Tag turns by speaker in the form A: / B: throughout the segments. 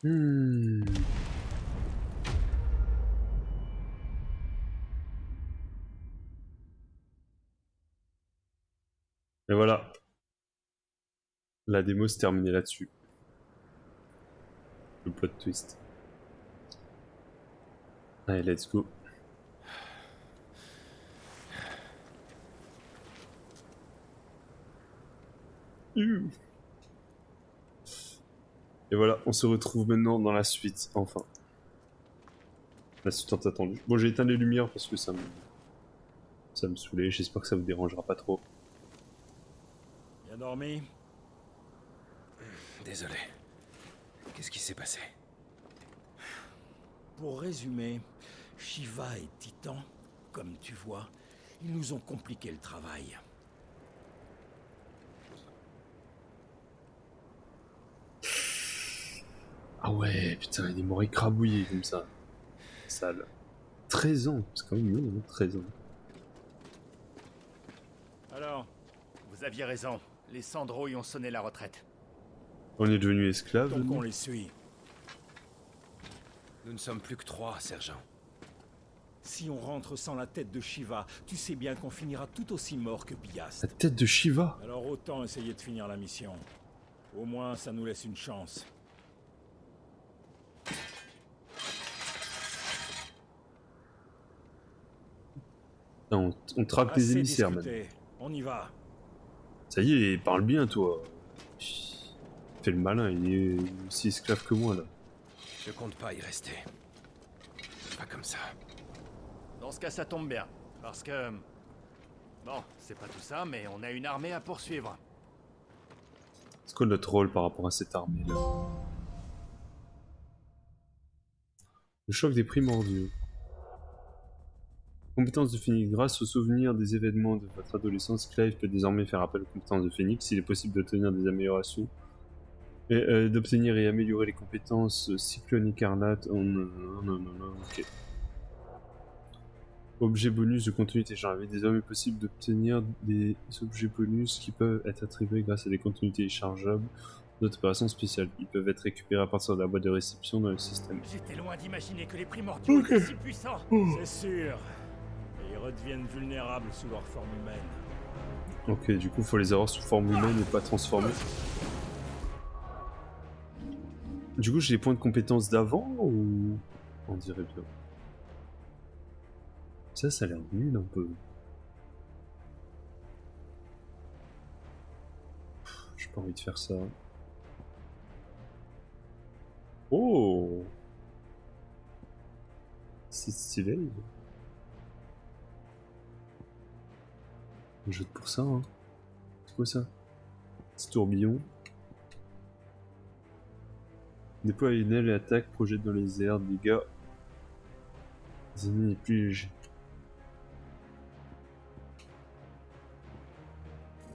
A: Hmm. Et voilà, la démo se terminait là-dessus. Le plot twist. Allez, let's go. Et voilà, on se retrouve maintenant dans la suite, enfin. La suite tant attendue. Bon, j'ai éteint les lumières parce que ça me saoulait. J'espère que ça vous dérangera pas trop.
B: Bien dormi?
C: Désolé. Qu'est-ce qui s'est passé?
B: Pour résumer, Shiva et Titan, comme tu vois, ils nous ont compliqué le travail.
A: Ah ouais, putain, il est mort écrabouillé comme ça. Sale. 13 ans, c'est quand même long, hein, 13 ans.
B: Alors,
D: Vous aviez raison, les Sandro y ont sonné la retraite.
A: On est devenu esclave.
B: donc on
A: nous.
B: les suit.
C: Nous ne sommes plus que 3, sergent.
B: Si on rentre sans la tête de Shiva, tu sais bien qu'on finira tout aussi mort que
A: La
B: Biast.
A: tête de Shiva.
B: Alors autant essayer de finir la mission. Au moins, ça nous laisse une chance.
A: Non, on traque les
B: Assez
A: émissaires maintenant.
B: discuté. On y va.
A: Ça y est, parle bien toi. Fais le malin, il est aussi esclave que moi là.
C: Je compte pas y rester. Pas comme ça.
D: Dans ce cas, ça tombe bien, parce que... Bon, c'est pas tout ça, mais on a une armée à poursuivre.
A: C'est quoi notre rôle par rapport à cette armée là? Le choc des primordiaux. Compétences de Phoenix. Grâce au souvenir des événements de votre adolescence, Clive peut désormais faire appel aux compétences de Phoenix. Il est possible d'obtenir des améliorations. Et d'obtenir et améliorer les compétences Cyclone Écarlate. Oh non, ok. Objets bonus de contenu téléchargé. Désormais possible d'obtenir des objets bonus qui peuvent être attribués grâce à des contenus téléchargeables d'autres opérations spéciales. Ils peuvent être récupérés à partir de la boîte de réception dans le système.
D: J'étais loin d'imaginer que les primordiaux étaient si puissants.
B: C'est sûr. Et ils redeviennent vulnérables sous leur forme humaine.
A: Ok, du coup, faut les avoir sous forme humaine et pas transformés. Du coup, j'ai les points de compétence d'avant ou... On dirait bien. Ça a l'air nul un peu. J'ai pas envie de faire ça. Oh! C'est stylé. On jette pour ça, hein. C'est quoi ça? Petit tourbillon. Déploie une aile et attaque, projette dans les airs, dégâts. Les ennemis les plus légers.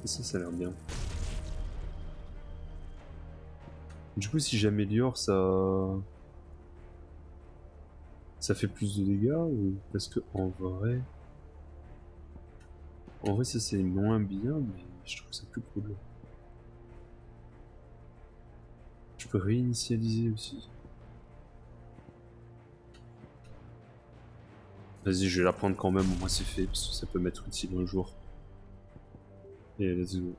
A: Ça a l'air bien. Du coup, si j'améliore, ça fait plus de dégâts ou parce que en vrai, ça c'est moins bien, mais je trouve ça plus cool. Je peux réinitialiser aussi. Vas-y, je vais la prendre quand même, au moins c'est fait, parce que ça peut m'être utile un jour. Et let's go.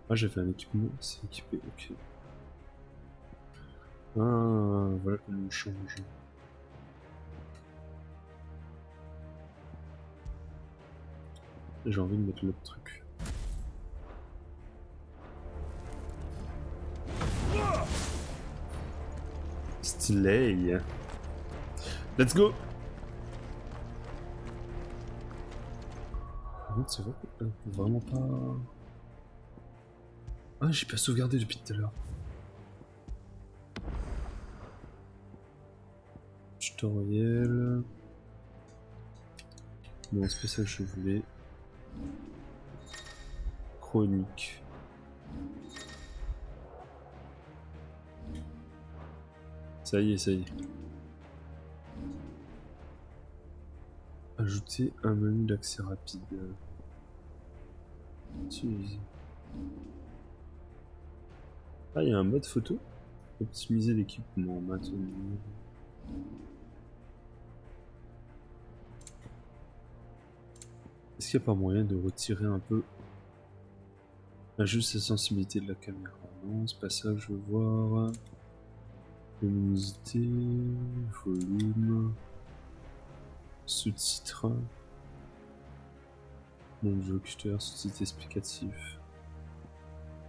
A: Ah, j'avais un équipement, c'est équipé, ok. Ah, voilà comment on change. J'ai envie de mettre l'autre truc. Stylé. Let's go. Par contre, c'est vrai que vraiment pas... Ah, j'ai pas sauvegardé depuis tout à l'heure. Tutoriel... Non, c'est pas ça que je voulais. Chronique. Ça y est, ça y est. Ajouter un menu d'accès rapide. Utiliser. Ah, il y a un mode photo? Optimiser l'équipement maintenant. Est-ce qu'il n'y a pas moyen de retirer un peu juste la sensibilité de la caméra? Non, c'est pas ça que je veux voir. Luminosité, volume, sous-titres, nom de locuteur, sous-titres explicatifs,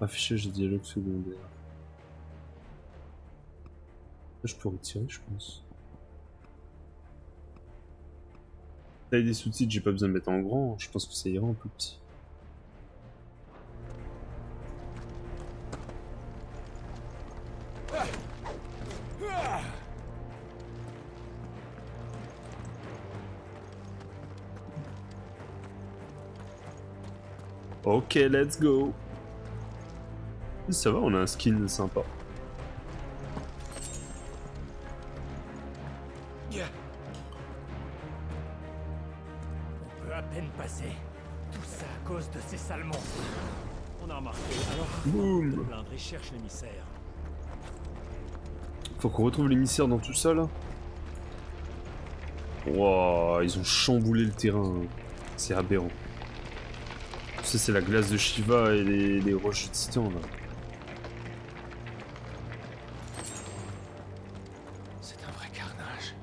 A: affichage de dialogue secondaire. Là, je peux retirer, je pense. Taille des sous-titres, j'ai pas besoin de mettre en grand, je pense que ça ira en plus petit. Ok, let's go. Ça va, on a un skin sympa.
B: On peut à peine passer. Tout ça à cause de ces sales monstres. On a remarqué. Alors,
A: Boum.
B: le plaindre et cherche l'émissaire.
A: Faut qu'on retrouve l'émissaire dans tout ça là. Wouah, ils ont chamboulé le terrain. C'est aberrant. Ça c'est la glace de Shiva et les roches de Titan là.
C: C'est un vrai carnage.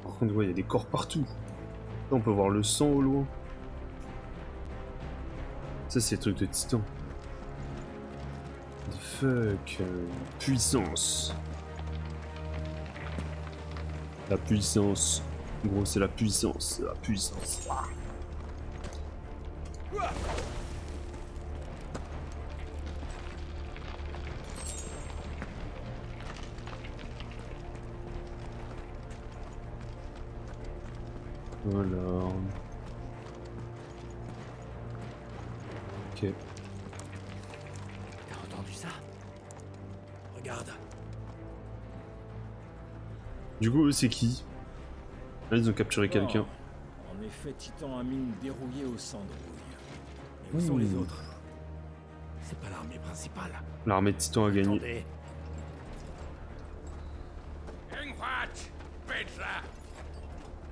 A: Par contre, ouais, il y a des corps partout. Là, on peut voir le sang au loin. Ça c'est le truc de Titan. The fuck. Puissance. La puissance. Gros, c'est la puissance. C'est la puissance. Ah. Voilà. Ok.
B: T'as entendu ça? Regarde.
A: Du coup, eux, c'est qui? Là, ils ont capturé quelqu'un.
B: En effet, Titan a mine dérouillée au sang de rouille. Mais où sont les autres? C'est pas l'armée principale.
A: L'armée de Titan a gagné.
B: Attendez.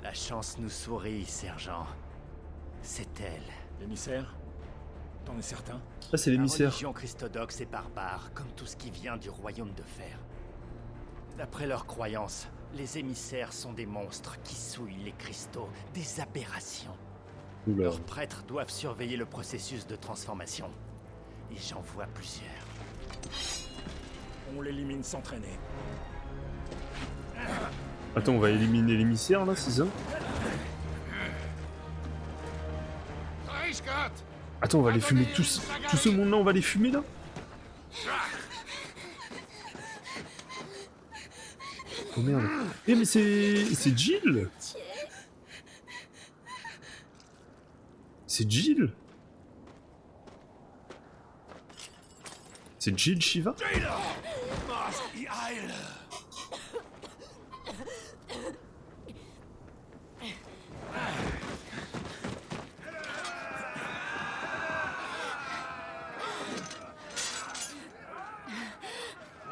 B: La chance nous sourit, sergent. C'est elle. L'émissaire? T'en es certain?
A: Ah, c'est
D: La
A: l'émissaire.
D: religion christodoxe est barbare, comme tout ce qui vient du royaume de fer. D'après leurs croyances, les émissaires sont des monstres qui souillent les cristaux, des aberrations.
A: Oula.
D: Leurs prêtres doivent surveiller le processus de transformation. Et j'en vois plusieurs.
B: On l'élimine sans traîner.
A: Attends, on va éliminer l'émissaire là, c'est ça? Attends, on va les fumer tous. Tout ce monde là, on va les fumer là? Oh merde. Eh mais c'est Jill. C'est Jill. C'est Jill Shiva?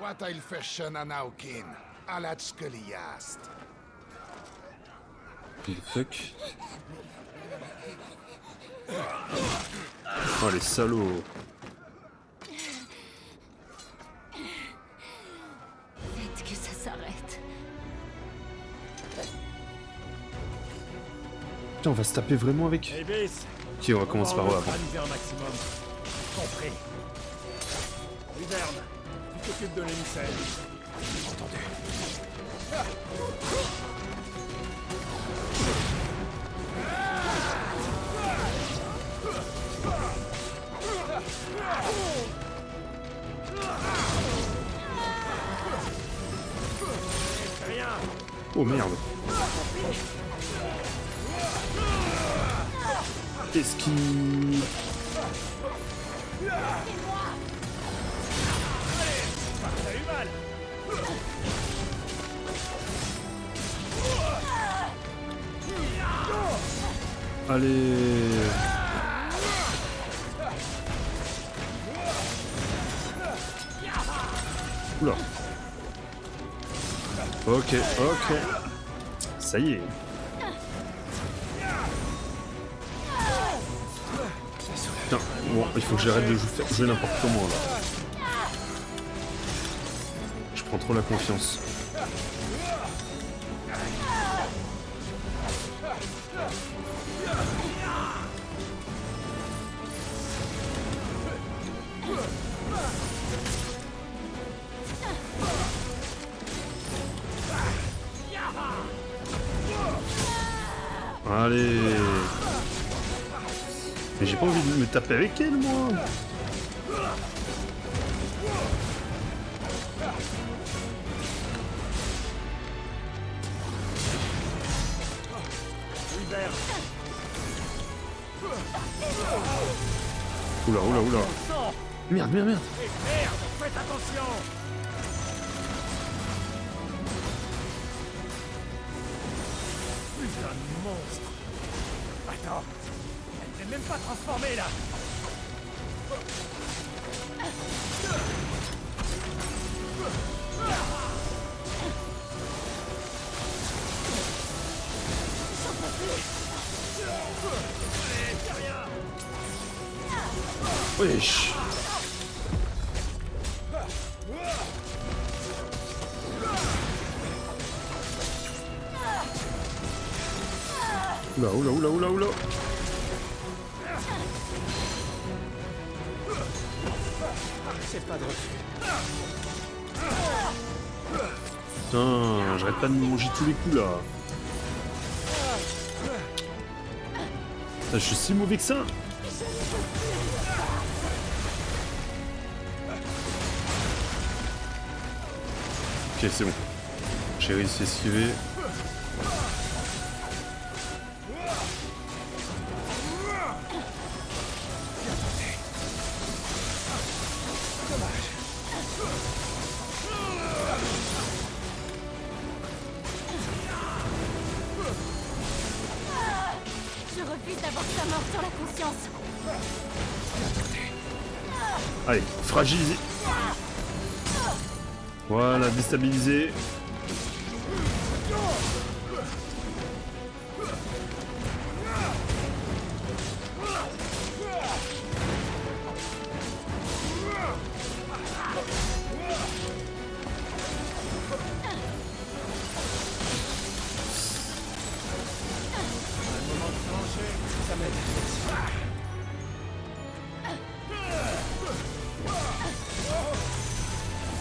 E: What I'll fashion an Aukin, à la Tskeliast.
A: What the fuck? Oh les salauds.
F: Faites que ça s'arrête.
A: Putain, on va se taper vraiment avec.
B: Hey Bis,
A: Ok, on va commencer par eux avant.
B: neutraliser un maximum. Compris. Hiverne, tu t'occupes de l'émissaire. Entendu. Rien.
A: Oh merde. Esquive.
B: T'as eu mal.
A: Allez. Oula. Ok, ok. Ça y est. Putain, bon, il faut que j'arrête de jouer n'importe comment là. Je prends trop la confiance. Allez. Mais j'ai pas envie de me taper avec elle, moi. Oula, oula, oula. Merde, merde, merde.
D: Merde, faites attention. Putain de monstre. Attends, elle n'est même pas transformée là.
A: Wesh. Oula, oula, oula, oula, oula.
C: C'est pas de refus.
A: Putain, j'arrête pas de me manger tous les coups là. Putain, je suis si mauvais que ça. Ok, c'est bon. J'ai réussi à esquiver.
F: Je refuse d'avoir sa mort sur la conscience.
A: Allez, fragilisé. Voilà, déstabilisé.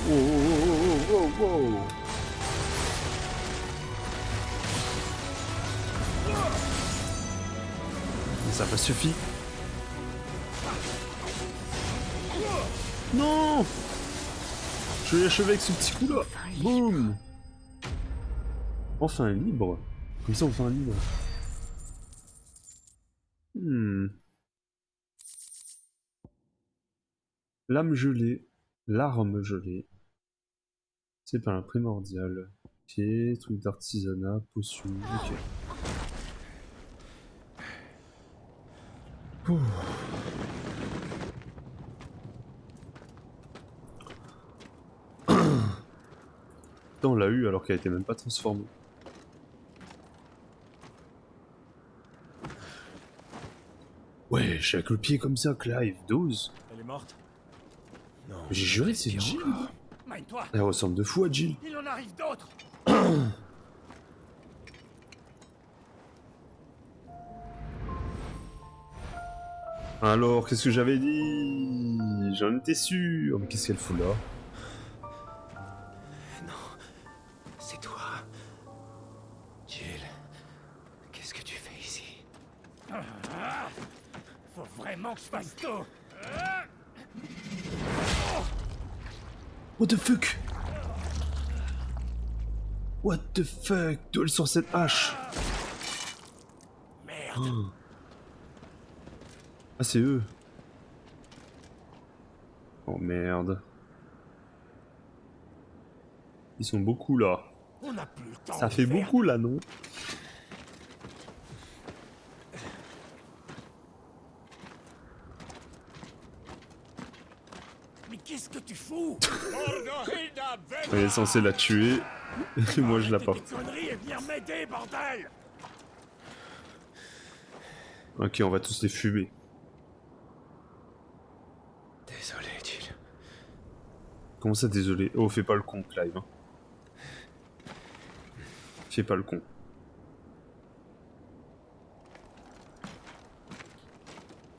A: Oh, oh, oh, oh, oh. Ça n'a pas suffi. Non! Je l'ai achevé avec ce petit coup là. Boum! Enfin libre. Comme ça, enfin libre. L'âme gelée. L'arme gelée. C'est pas un primordial. Ok, truc d'artisanat, potion, ok. Ouh. Putain, on l'a eu alors qu'elle était même pas transformée. Ouais, je suis avec le pied comme ça, Clive, 12.
D: Elle est morte.
C: Non.
A: J'ai juré, c'est Jill.
D: Mine-toi.
A: Elle ressemble de fou à Jill.
D: Il en arrive d'autres.
A: Alors, qu'est-ce que j'avais dit? J'en étais sûr. Mais qu'est-ce qu'elle fout là?
C: C'est toi. Jill, qu'est-ce que tu fais ici?
D: Faut vraiment que je fasse tout.
A: What the fuck? What the fuck? Duel sur cette hache.
D: Merde.
A: Oh. Ah, c'est eux. Oh merde. Ils sont beaucoup là.
D: On n'a plus le temps.
A: Ça
D: de
A: fait
D: faire.
A: beaucoup là, non?
D: Mais
B: qu'est-ce que tu fous?
A: On est censé la tuer. Et moi je la
B: Arrêtez
A: porte.
B: tes conneries et venir m'aider, bordel!
A: Ok, on va tous les fumer.
C: Désolé, Jill.
A: Comment ça, désolé? Oh, fais pas le con, Clive. Hein. Fais pas le con.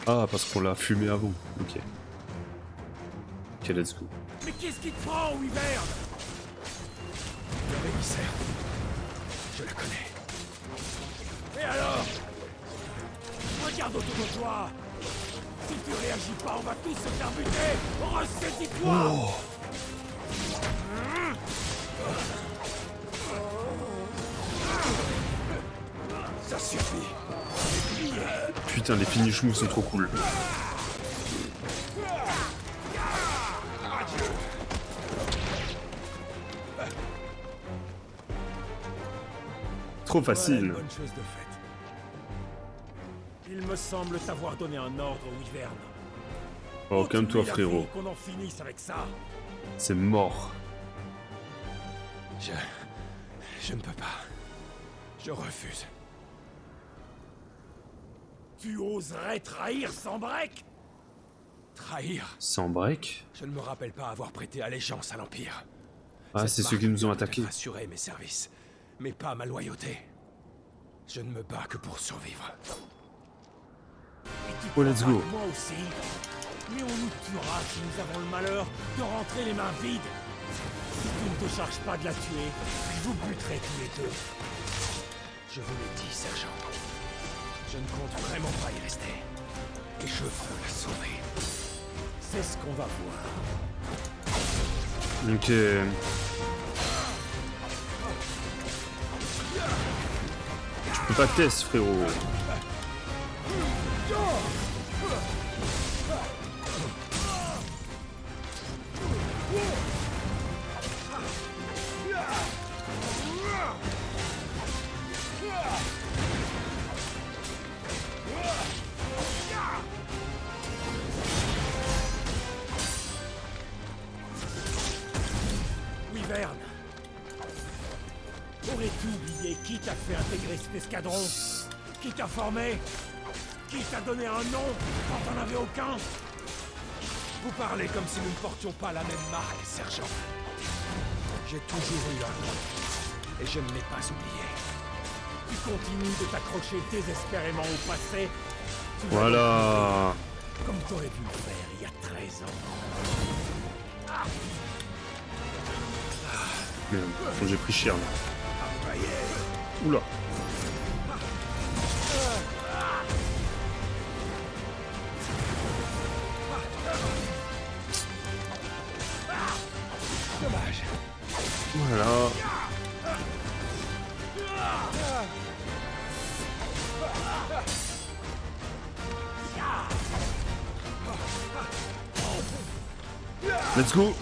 A: Ah, parce qu'on l'a fumé avant. Ok. Ok, let's go.
B: Mais qu'est-ce qui te prend, Wyvern?
C: Le émissaire. Je le connais.
B: Et alors? Regarde autour de toi! Si tu réagis pas, on va tous se faire buter! Ressaisis-toi!
C: Ça suffit.
A: Putain, les finish moves sont trop cool. Trop
B: Voilà
A: facile.
B: une bonne chose de faite. Il me semble t'avoir donné un ordre, Wyvern.
A: Oh, calme-toi,
B: Continue la
A: frérot.
B: vie, qu'on en finisse avec ça.
A: C'est mort.
C: Je ne peux pas. Je refuse.
B: Tu oserais trahir sans break?
C: Trahir.
A: Sans break?
C: Je ne me rappelle pas avoir prêté allégeance à l'Empire.
A: Ah,
C: Cette
A: c'est ceux qui
C: marque
A: nous ont
C: m'a peut-être
A: attaqués.
C: assuré mes services, mais pas ma loyauté. Je ne me bats que pour survivre.
B: Et tu
A: Oh, let's
B: crois
A: go.
B: que moi aussi. Mais on nous tuera si nous avons le malheur de rentrer les mains vides. Si tu ne te charges pas de la tuer, je vous buterai tous les deux.
C: Je vous l'ai dit, sergent. Je ne compte vraiment pas y rester. Et je veux la sauver.
B: C'est ce qu'on va voir.
A: Ok. Tu peux pas test, frérot.
B: Wyvern, aurais-tu oublié qui t'a fait intégrer cet escadron? Qui t'a formé? Qui t'a donné un nom quand t'en avais aucun?
C: Vous parlez comme si nous ne portions pas la même marque, sergent. J'ai toujours eu un nom. Et je ne l'ai pas oublié.
B: Tu continues de t'accrocher désespérément au passé? Tu vas
A: Voilà.
B: donc, comme t'aurais pu le faire il y a 13 ans.
A: Merde, j'ai pris cher là. Oula.
C: Dommage.
A: Voilà. Let's go.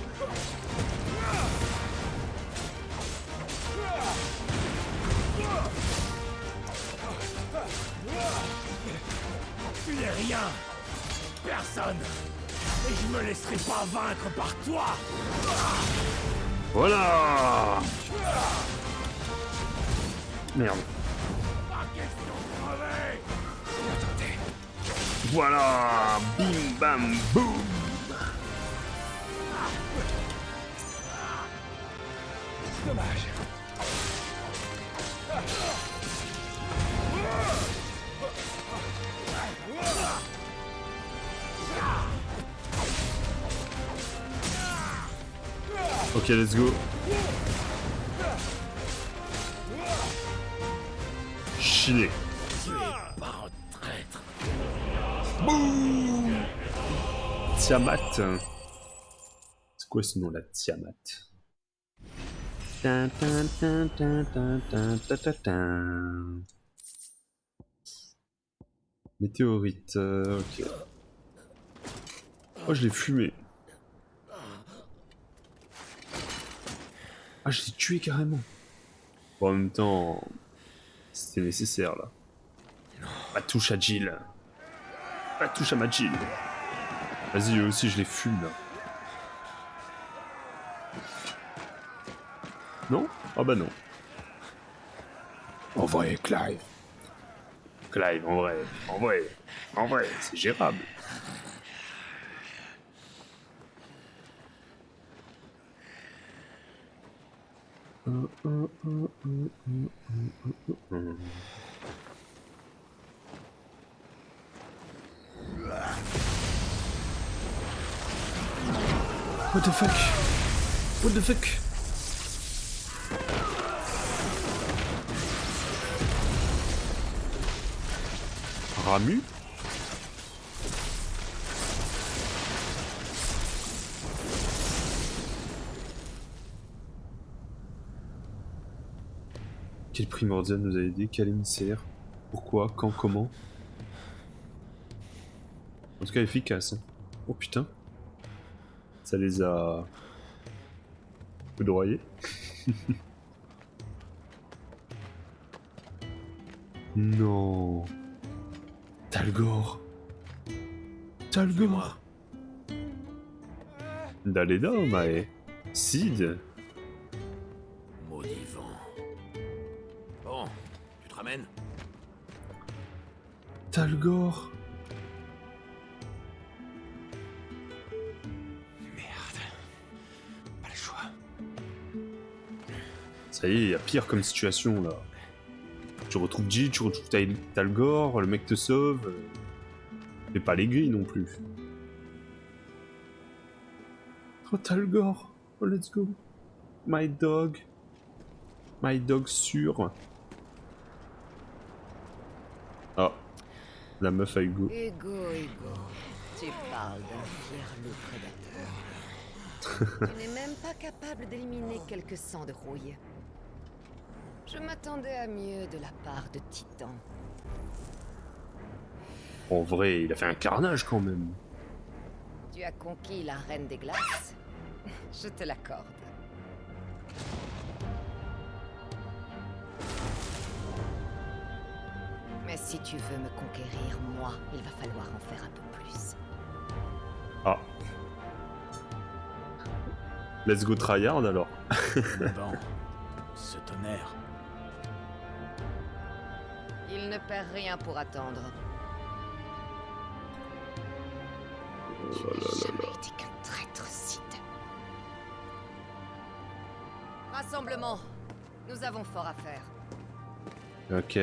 B: Tu n'es rien. Personne. Et je me laisserai pas vaincre par toi.
A: Voilà. Merde.
B: Pas question de crever.
C: Attendez.
A: Voilà. Bim bam boum.
C: Dommage.
A: Ok, let's go. Chier.
B: Tu es pas un traître.
A: Tiamat. C'est quoi ce nom là, Tiamat? Tin, tin, tin, tin, tin, tin, tin, tin, tin. Météorite, ok. Oh, je l'ai fumé. Ah, je l'ai tué carrément. Bon, en même temps, c'était nécessaire là. Pas touche à Jill. Pas touche à ma Jill. Vas-y, eux aussi, je les fume là. Non? Ah bah non.
E: En vrai, Clive.
A: Clive, en vrai, c'est gérable. What the fuck? What the fuck? Ramu? Quel primordial nous a aidé? Quel émissaire? Pourquoi? Quand? Comment? En tout cas efficace. Hein. Oh putain. Ça les a... foudroyés. Non. Talgor. Talgor. Daleda, Mae. Sid.
B: Maudit vent. Bon, tu te ramènes?
A: Talgor.
B: Merde. Pas le choix.
A: Ça y est, y a pire comme situation là. Tu retrouves G, tu retrouves Talgor, le mec te sauve. Fais pas les grilles non plus. Oh Talgor. Oh let's go. My dog. My dog sûr. Ah. La meuf à Hugo.
G: Hugo, tu parles d'un fier loup prédateur. Tu n'es même pas capable d'éliminer quelques sangs de rouille. Je m'attendais à mieux de la part de Titan.
A: En vrai, il a fait un carnage quand même.
G: Tu as conquis la Reine des Glaces. Je te l'accorde. Mais si tu veux me conquérir, moi, il va falloir en faire un peu plus.
A: Ah. Let's go tryhard alors.
B: Bon, ce tonnerre.
G: Il ne perd rien pour attendre. Tu n'as jamais été qu'un traître, Sid. Rassemblement. Nous avons fort à faire.
A: Ok.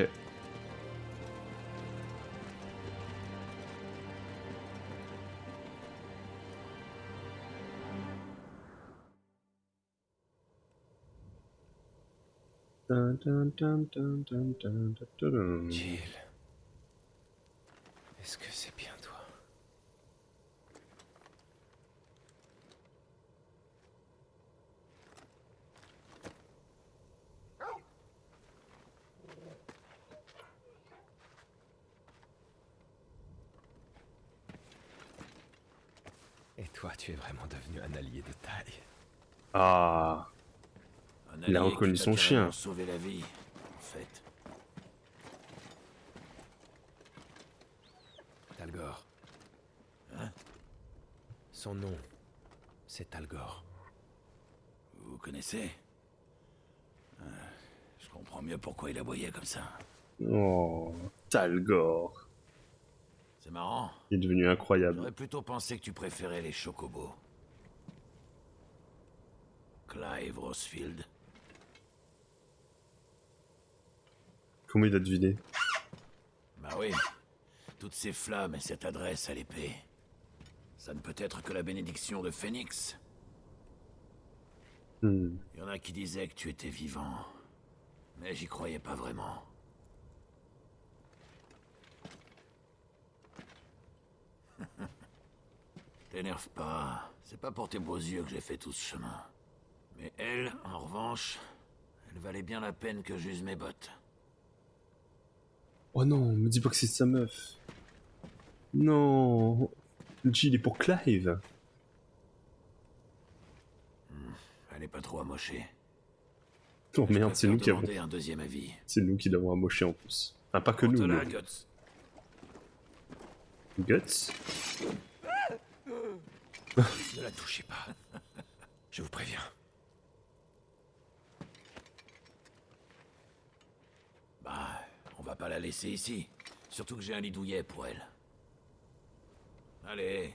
C: Jill. Est-ce que c'est bien toi? Et toi, tu es vraiment devenu un allié de taille.
A: Ah.
B: Un
A: Il a
B: allié
A: reconnu
B: qui t'a
A: son chien.
B: carrément sauvé la vie, en fait.
C: Talgor.
B: Hein?
C: Son nom, c'est Talgor.
B: Vous connaissez? Je comprends mieux pourquoi il aboyait comme ça.
A: Oh. Talgor.
B: C'est marrant.
A: Il est devenu incroyable.
B: J'aurais plutôt pensé que tu préférais les chocobos. Clive Rosefield.
A: Comment il a deviné?
B: Bah oui. Toutes ces flammes et cette adresse à l'épée. Ça ne peut être que la bénédiction de Phénix.
A: Hmm.
B: Il y en a qui disaient que tu étais vivant. Mais j'y croyais pas vraiment. T'énerve pas. C'est pas pour tes beaux yeux que j'ai fait tout ce chemin. Mais elle, en revanche, elle valait bien la peine que j'use mes bottes.
A: Oh non, me dis pas que c'est sa meuf. Non. G, il est pour Clive.
B: Elle est pas trop amochée.
A: Oh merde, c'est nous qui avons...
B: demander un deuxième avis.
A: C'est nous qui l'avons amoché en plus. Enfin, pas que nous,
B: Porte-la,
A: mais...
B: Guts.
A: Guts.
C: Ne la touchez pas. Je vous préviens.
B: laisser ici. Surtout que j'ai un lit douillet pour elle. Allez.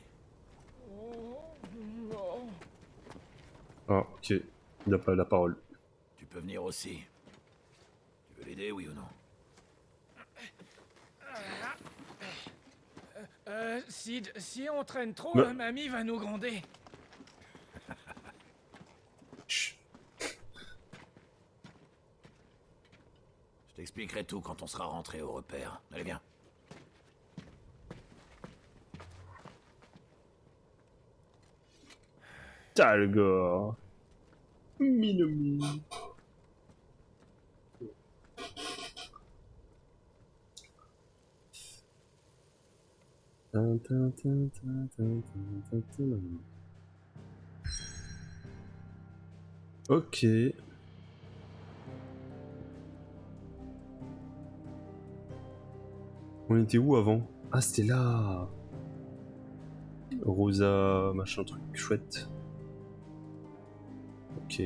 A: Ah, ok. Il n'a pas la parole.
B: Tu peux venir aussi. Tu veux l'aider, oui ou non?
C: Sid, si on traîne trop,
A: Mais-
C: mamie va nous gronder.
A: Chut.
B: Je t'expliquerai tout quand on sera rentré au repère. Allez, viens.
A: T'as le gars. Minomi. Ok. On était où avant? Ah, c'était là. Rosa, machin truc chouette. Ok.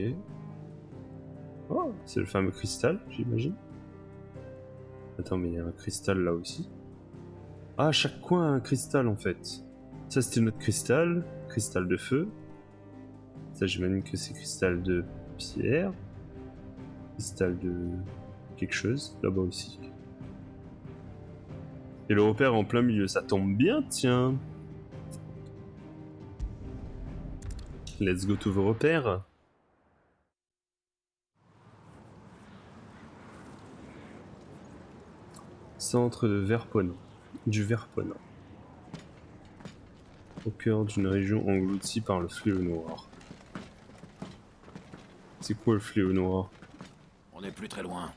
A: Oh, c'est le fameux cristal, j'imagine. Attends, mais il y a un cristal là aussi. Ah, chaque coin a un cristal en fait. Ça c'était notre cristal, cristal de feu. Ça j'imagine que c'est cristal de pierre. Cristal de quelque chose, là-bas aussi. Et le repère en plein milieu, ça tombe bien, tiens. Let's go to the repère. Centre de Verpona. Du Verpona. Au cœur d'une région engloutie par le fléau noir. C'est quoi le fléau noir?
B: On n'est plus très loin.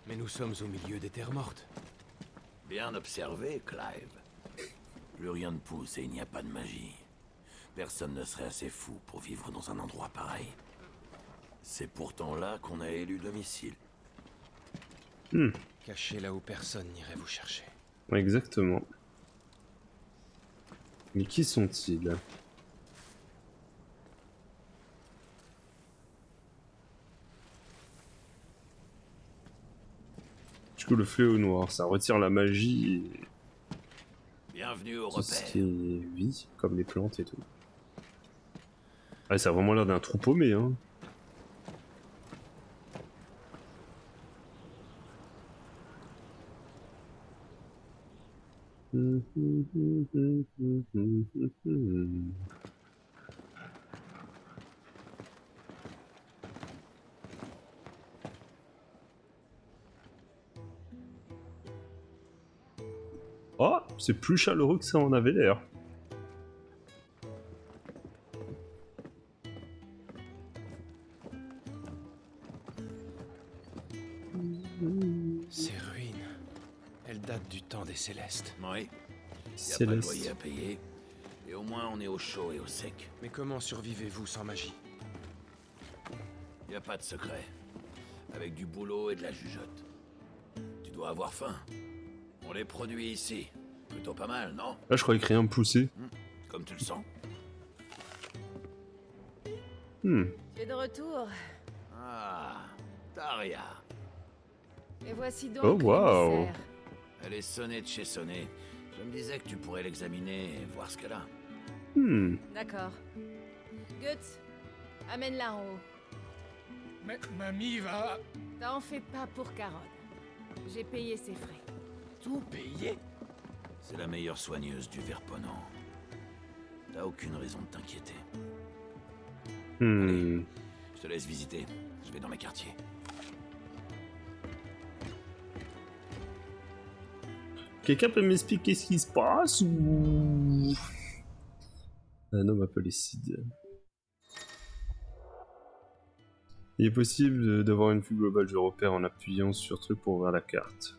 C: Mais nous sommes au milieu des terres mortes.
B: Bien observé, Clive. Plus rien ne pousse et il n'y a pas de magie. Personne ne serait assez fou pour vivre dans un endroit pareil. C'est pourtant là qu'on a élu domicile.
C: Caché là où personne n'irait vous chercher.
A: Exactement. Mais qui sont-ils? Du coup, le fléau noir, ça retire la magie et
B: Bienvenue au
A: tout ce
B: repère.
A: qui est vie, comme les plantes et tout. Ouais, ça a vraiment l'air d'un trou paumé, hein. Oh, c'est plus chaleureux que ça en avait l'air.
C: Ces ruines, elles datent du temps des Célestes.
B: Oui, y a pas de loyer
A: Céleste.
B: à payer. Et au moins on est au chaud et au sec.
C: Mais comment survivez-vous sans magie?
B: Y a pas de secret. Avec du boulot et de la jugeote. Tu dois avoir faim. On les produit ici. Plutôt pas mal, non?
A: Là, je croyais que rien me poussait.
B: Comme tu le sens.
G: Tu es de retour.
B: Ah, Daria.
G: Et voici donc
A: Oh, waouh.
G: l'émissaire.
B: Elle est sonnée de chez Sonné. Je me disais que tu pourrais l'examiner et voir ce qu'elle a.
G: D'accord. Guts, amène-la en haut.
C: Mais mamie va...
G: T'en fais pas pour Caronne. J'ai payé ses frais.
C: tout payer?
B: C'est la meilleure soigneuse du Verponant. T'as aucune raison de t'inquiéter. Je te laisse visiter. Je vais dans mes quartiers.
A: Quelqu'un peut m'expliquer ce qui se passe ou... Un homme appelé Sid. Il est possible d'avoir une vue globale du repère en appuyant sur truc pour ouvrir la carte.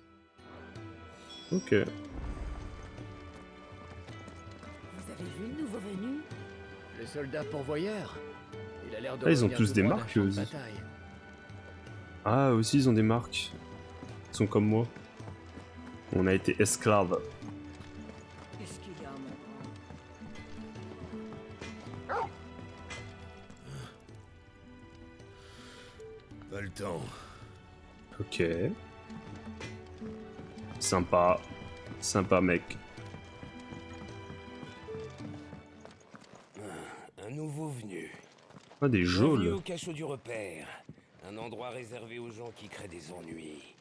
A: Ok.
G: Vous avez vu le nouveau venu?
D: Le soldat pourvoyeur. Il a l'air de
A: Ah, ils ont
D: revenir
A: tous
D: tout
A: des
D: droit
A: marques,
D: d'un champ de
A: aussi.
D: bataille.
A: Ah, aussi ils ont des marques. Ils sont comme moi. On a été esclaves.
G: Qu'est-ce qu'il y a, mon
B: Pas le temps.
A: Ok. Sympa. Sympa, mec.
H: Un nouveau venu.
A: Ah, des
H: Bienvenue
A: geôles.
H: au cachot du repère. Un endroit réservé aux gens qui créent des ennuis.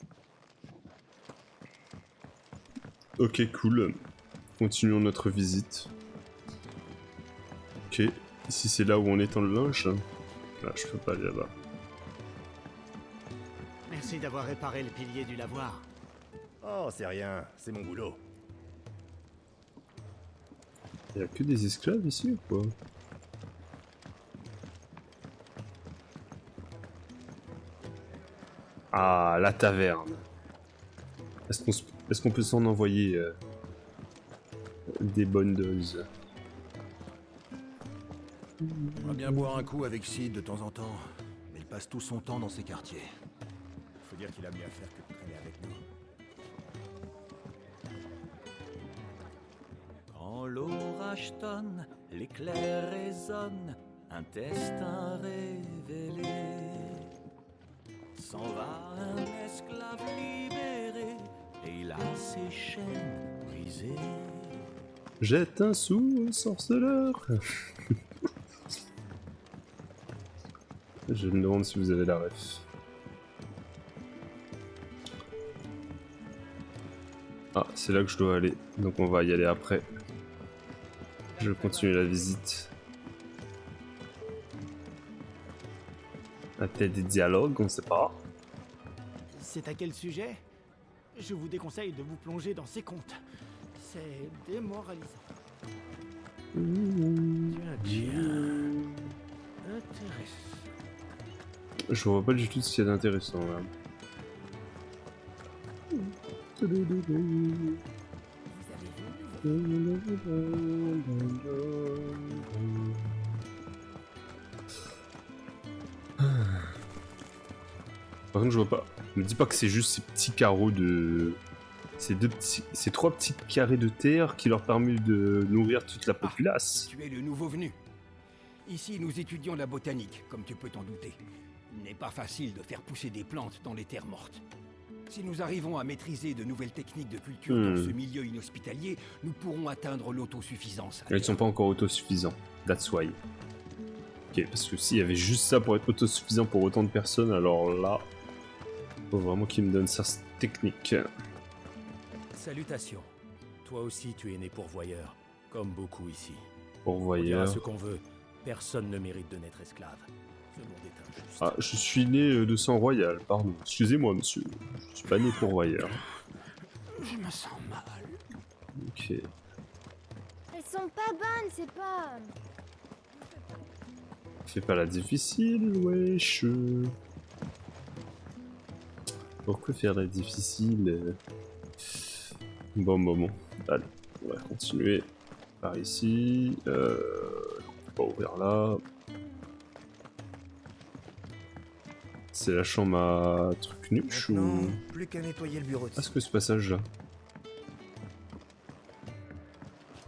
A: Ok, cool. Continuons notre visite. Ok. Ici, c'est là où on étend le linge. Là, je peux pas aller là-bas.
I: Merci d'avoir réparé le pilier du lavoir.
D: Oh, c'est rien, c'est mon boulot.
A: Il y a que des esclaves ici ou quoi? Ah, la taverne. Est-ce qu'on peut s'en envoyer des bonnes doses?
C: On va bien boire un coup avec Sid de temps en temps, mais il passe tout son temps dans ces quartiers. Faut dire qu'il a mieux à faire que de traîner avec nous.
J: Quand l'orage tonne, l'éclair résonne, un destin révélé. S'en va un esclave libéré, et il a ses chaînes brisées.
A: Jette un sou au sorceleur. Je me demande si vous avez la ref. Ah, c'est là que je dois aller, donc on va y aller après. Je vais continuer la visite. À tête des dialogues, on sait pas.
I: C'est à quel sujet? Je vous déconseille de vous plonger dans ces contes. C'est démoralisant.
H: Intéressant.
A: Je vois pas du tout ce qu'il y a d'intéressant là. Par contre, je vois pas. Me dis pas que c'est juste ces petits carreaux de. Ces trois petits carrés de terre qui leur permettent de nourrir toute la populace.
K: Tu es le nouveau venu. Ici, nous étudions la botanique, comme tu peux t'en douter. Il n'est pas facile de faire pousser des plantes dans les terres mortes. Si nous arrivons à maîtriser de nouvelles techniques de culture dans ce milieu inhospitalier, nous pourrons atteindre l'autosuffisance.
A: Ils sont pas encore autosuffisants. That's why. Ok, parce que s'il y avait juste ça pour être autosuffisant pour autant de personnes, alors là, faut vraiment qu'ils me donnent ça technique.
H: Salutations. Toi aussi, tu es né pourvoyeur, comme beaucoup ici.
A: Pourvoyeur.
H: On dira ce qu'on veut. Personne ne mérite de naître esclave. Ce monde est injuste.
A: Ah, je suis né de sang royal, pardon. Excusez-moi, monsieur. Je suis pas né pourvoyeur.
K: Je me sens mal.
A: Ok.
F: Elles sont pas bonnes, c'est pas...
A: Fais pas la difficile, wesh. Pourquoi faire la difficile? Bon. Allez, on va continuer par ici. On peut pas ouvrir là. C'est la chambre à truc nuche ou...
K: Plus qu'à nettoyer le bureau de...
A: Ah, c'est que ce passage là?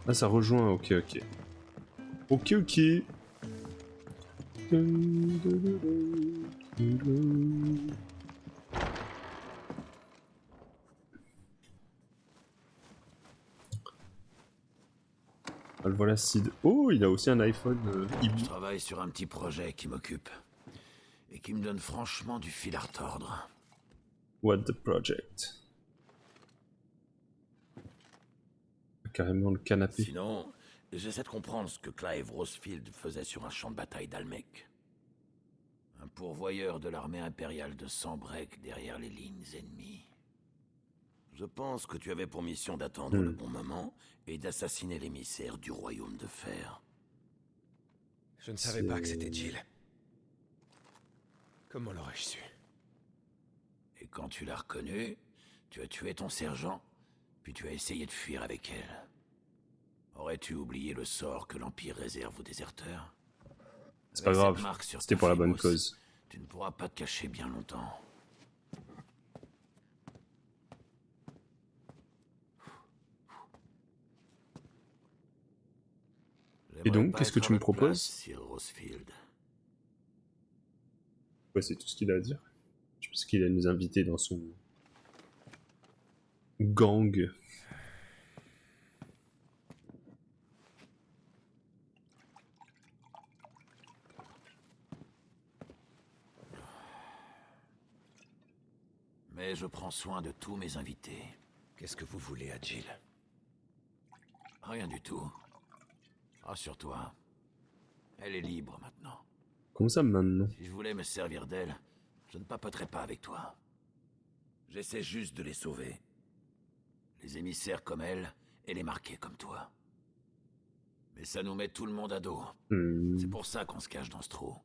A: Ah, ça rejoint, ok. Ok. Ah, le voilà Sid. Oh, il a aussi un iPhone
B: Je
A: Ibi.
B: travaille sur un petit projet qui m'occupe. Et qui me donne franchement du fil à retordre.
A: What the project? Carrément le canapé.
B: Sinon, j'essaie de comprendre ce que Clive Rosefield faisait sur un champ de bataille d'Almec. Un pourvoyeur de l'armée impériale de Sanbreque derrière les lignes ennemies. Je pense que tu avais pour mission d'attendre le bon moment et d'assassiner l'émissaire du Royaume de Fer.
C: Je ne savais pas que c'était Jill. Comment l'aurais-je su?
B: Et quand tu l'as reconnue, tu as tué ton sergent, puis tu as essayé de fuir avec elle. Aurais-tu oublié le sort que l'Empire réserve aux déserteurs?
A: C'est pas grave, c'était pour la bonne cause.
B: Tu ne pourras pas te cacher bien longtemps.
A: Et donc, qu'est-ce que tu me proposes?
B: Sir Rosefield.
A: Ouais, c'est tout ce qu'il a à dire. Je pense qu'il allait nous inviter dans son... gang.
B: Mais je prends soin de tous mes invités.
C: Qu'est-ce que vous voulez à Jill?
B: Rien du tout. Rassure-toi. Elle est libre maintenant.
A: Comment ça maintenant?
B: Si je voulais me servir d'elle, je ne papoterais pas avec toi. J'essaie juste de les sauver. Les émissaires comme elle et les marqués comme toi. Mais ça nous met tout le monde à dos. C'est pour ça qu'on se cache dans ce trou.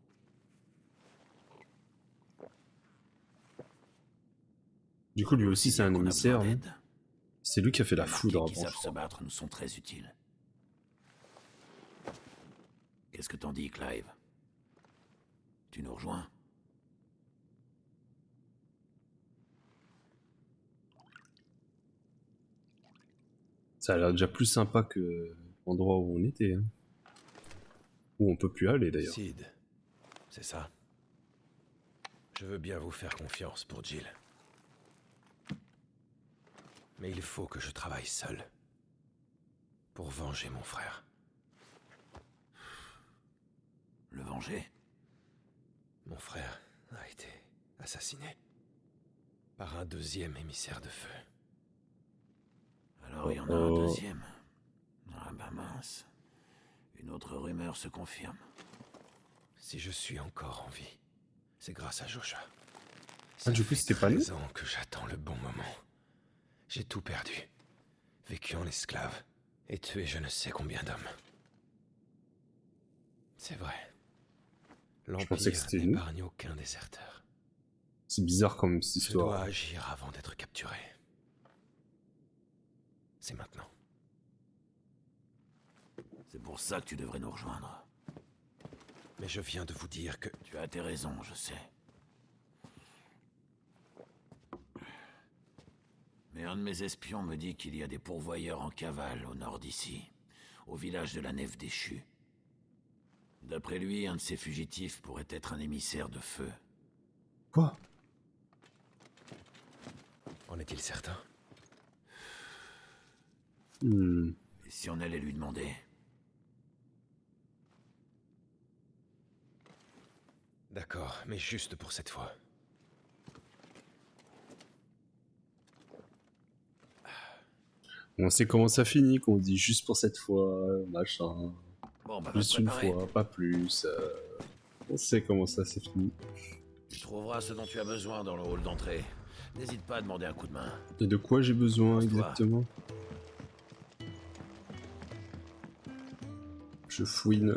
A: Du coup, lui aussi, c'est un
B: Qu'on a
A: émissaire.
B: besoin
A: Non?
B: d'aide.
A: C'est lui qui a fait la
B: Les
A: foudre
B: marqués qui
A: avant,
B: savent
A: je
B: se
A: crois.
B: battre nous sont très utiles. Qu'est-ce que t'en dis, Clive? Tu nous rejoins?
A: Ça a l'air déjà plus sympa que l'endroit où on était. Hein. Où on peut plus aller d'ailleurs.
C: Sid, c'est ça. Je veux bien vous faire confiance pour Jill. Mais il faut que je travaille seul. Pour venger mon frère.
B: Le venger?
C: Mon frère a été assassiné. Par un deuxième émissaire de feu.
B: Alors il y en a un deuxième. Ah bah mince. Une autre rumeur se confirme.
C: Si je suis encore en vie, c'est grâce à Joshua.
A: Ah, du coup, c'était pas nous?
C: 13 ans que j'attends le bon moment. J'ai tout perdu. Vécu en esclave. Et tué je ne sais combien d'hommes. C'est vrai.
A: Je pensais que
C: L'Empire
A: c'était nous.
C: n'épargne aucun déserteur.
A: C'est bizarre comme
C: Je dois
A: histoire.
C: agir avant d'être capturé. C'est maintenant.
B: C'est pour ça que tu devrais nous rejoindre.
C: Mais je viens de vous dire que...
B: Tu as tes raisons, je sais. Mais un de mes espions me dit qu'il y a des pourvoyeurs en cavale au nord d'ici, au village de la Nef déchue. D'après lui, un de ces fugitifs pourrait être un émissaire de feu.
A: Quoi?
C: En est-il certain?
B: Et si on allait lui demander?
C: D'accord, mais juste pour cette fois.
A: On sait comment ça finit, qu'on dit juste pour cette fois, machin.
B: Bon, bah,
A: Juste une fois, pas plus. On sait comment ça s'est fini.
B: Tu trouveras ce dont tu as besoin dans le hall d'entrée. N'hésite pas à demander un coup de main.
A: Et de quoi j'ai besoin
B: Pose-toi.
A: exactement? Je fouine.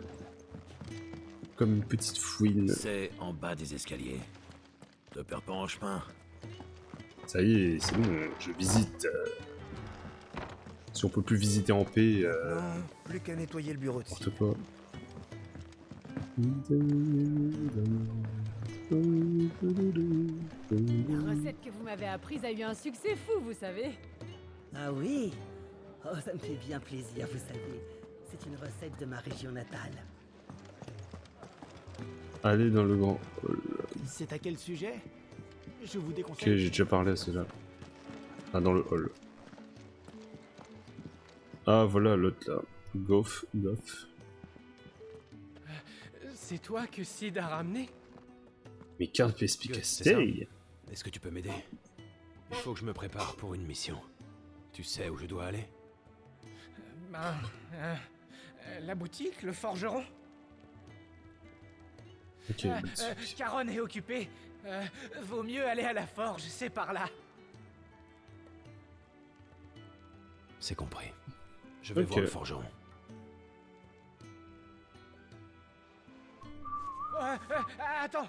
A: Comme une petite fouine.
B: C'est en bas des escaliers. Te perds pas en chemin.
A: Ça y est, c'est bon, je visite. Si on peut plus visiter en paix,
L: Non, plus qu'à nettoyer le bureau de
A: n'importe quoi.
M: La recette que vous m'avez apprise a eu un succès fou, vous savez.
N: Ah oui? Oh, ça me fait bien plaisir, vous savez. C'est une recette de ma région natale.
A: Allez dans le grand hall.
I: C'est à quel sujet? Je vous
A: Ok,
I: déconseille.
A: j'ai déjà parlé à cela. Ah, dans le hall. Ah, voilà l'autre là. Goff.
O: C'est toi que Sid a ramené?
A: Mais quelle
C: C'est ça.
A: perspicacité!
C: Est-ce que tu peux m'aider? Il faut que je me prépare pour une mission. Tu sais où je dois aller?
O: La boutique, le forgeron?
A: Ok,
O: Caron est occupé. Vaut mieux aller à la forge, c'est par là.
C: C'est compris. Je vais voir le forgeron.
O: Attends.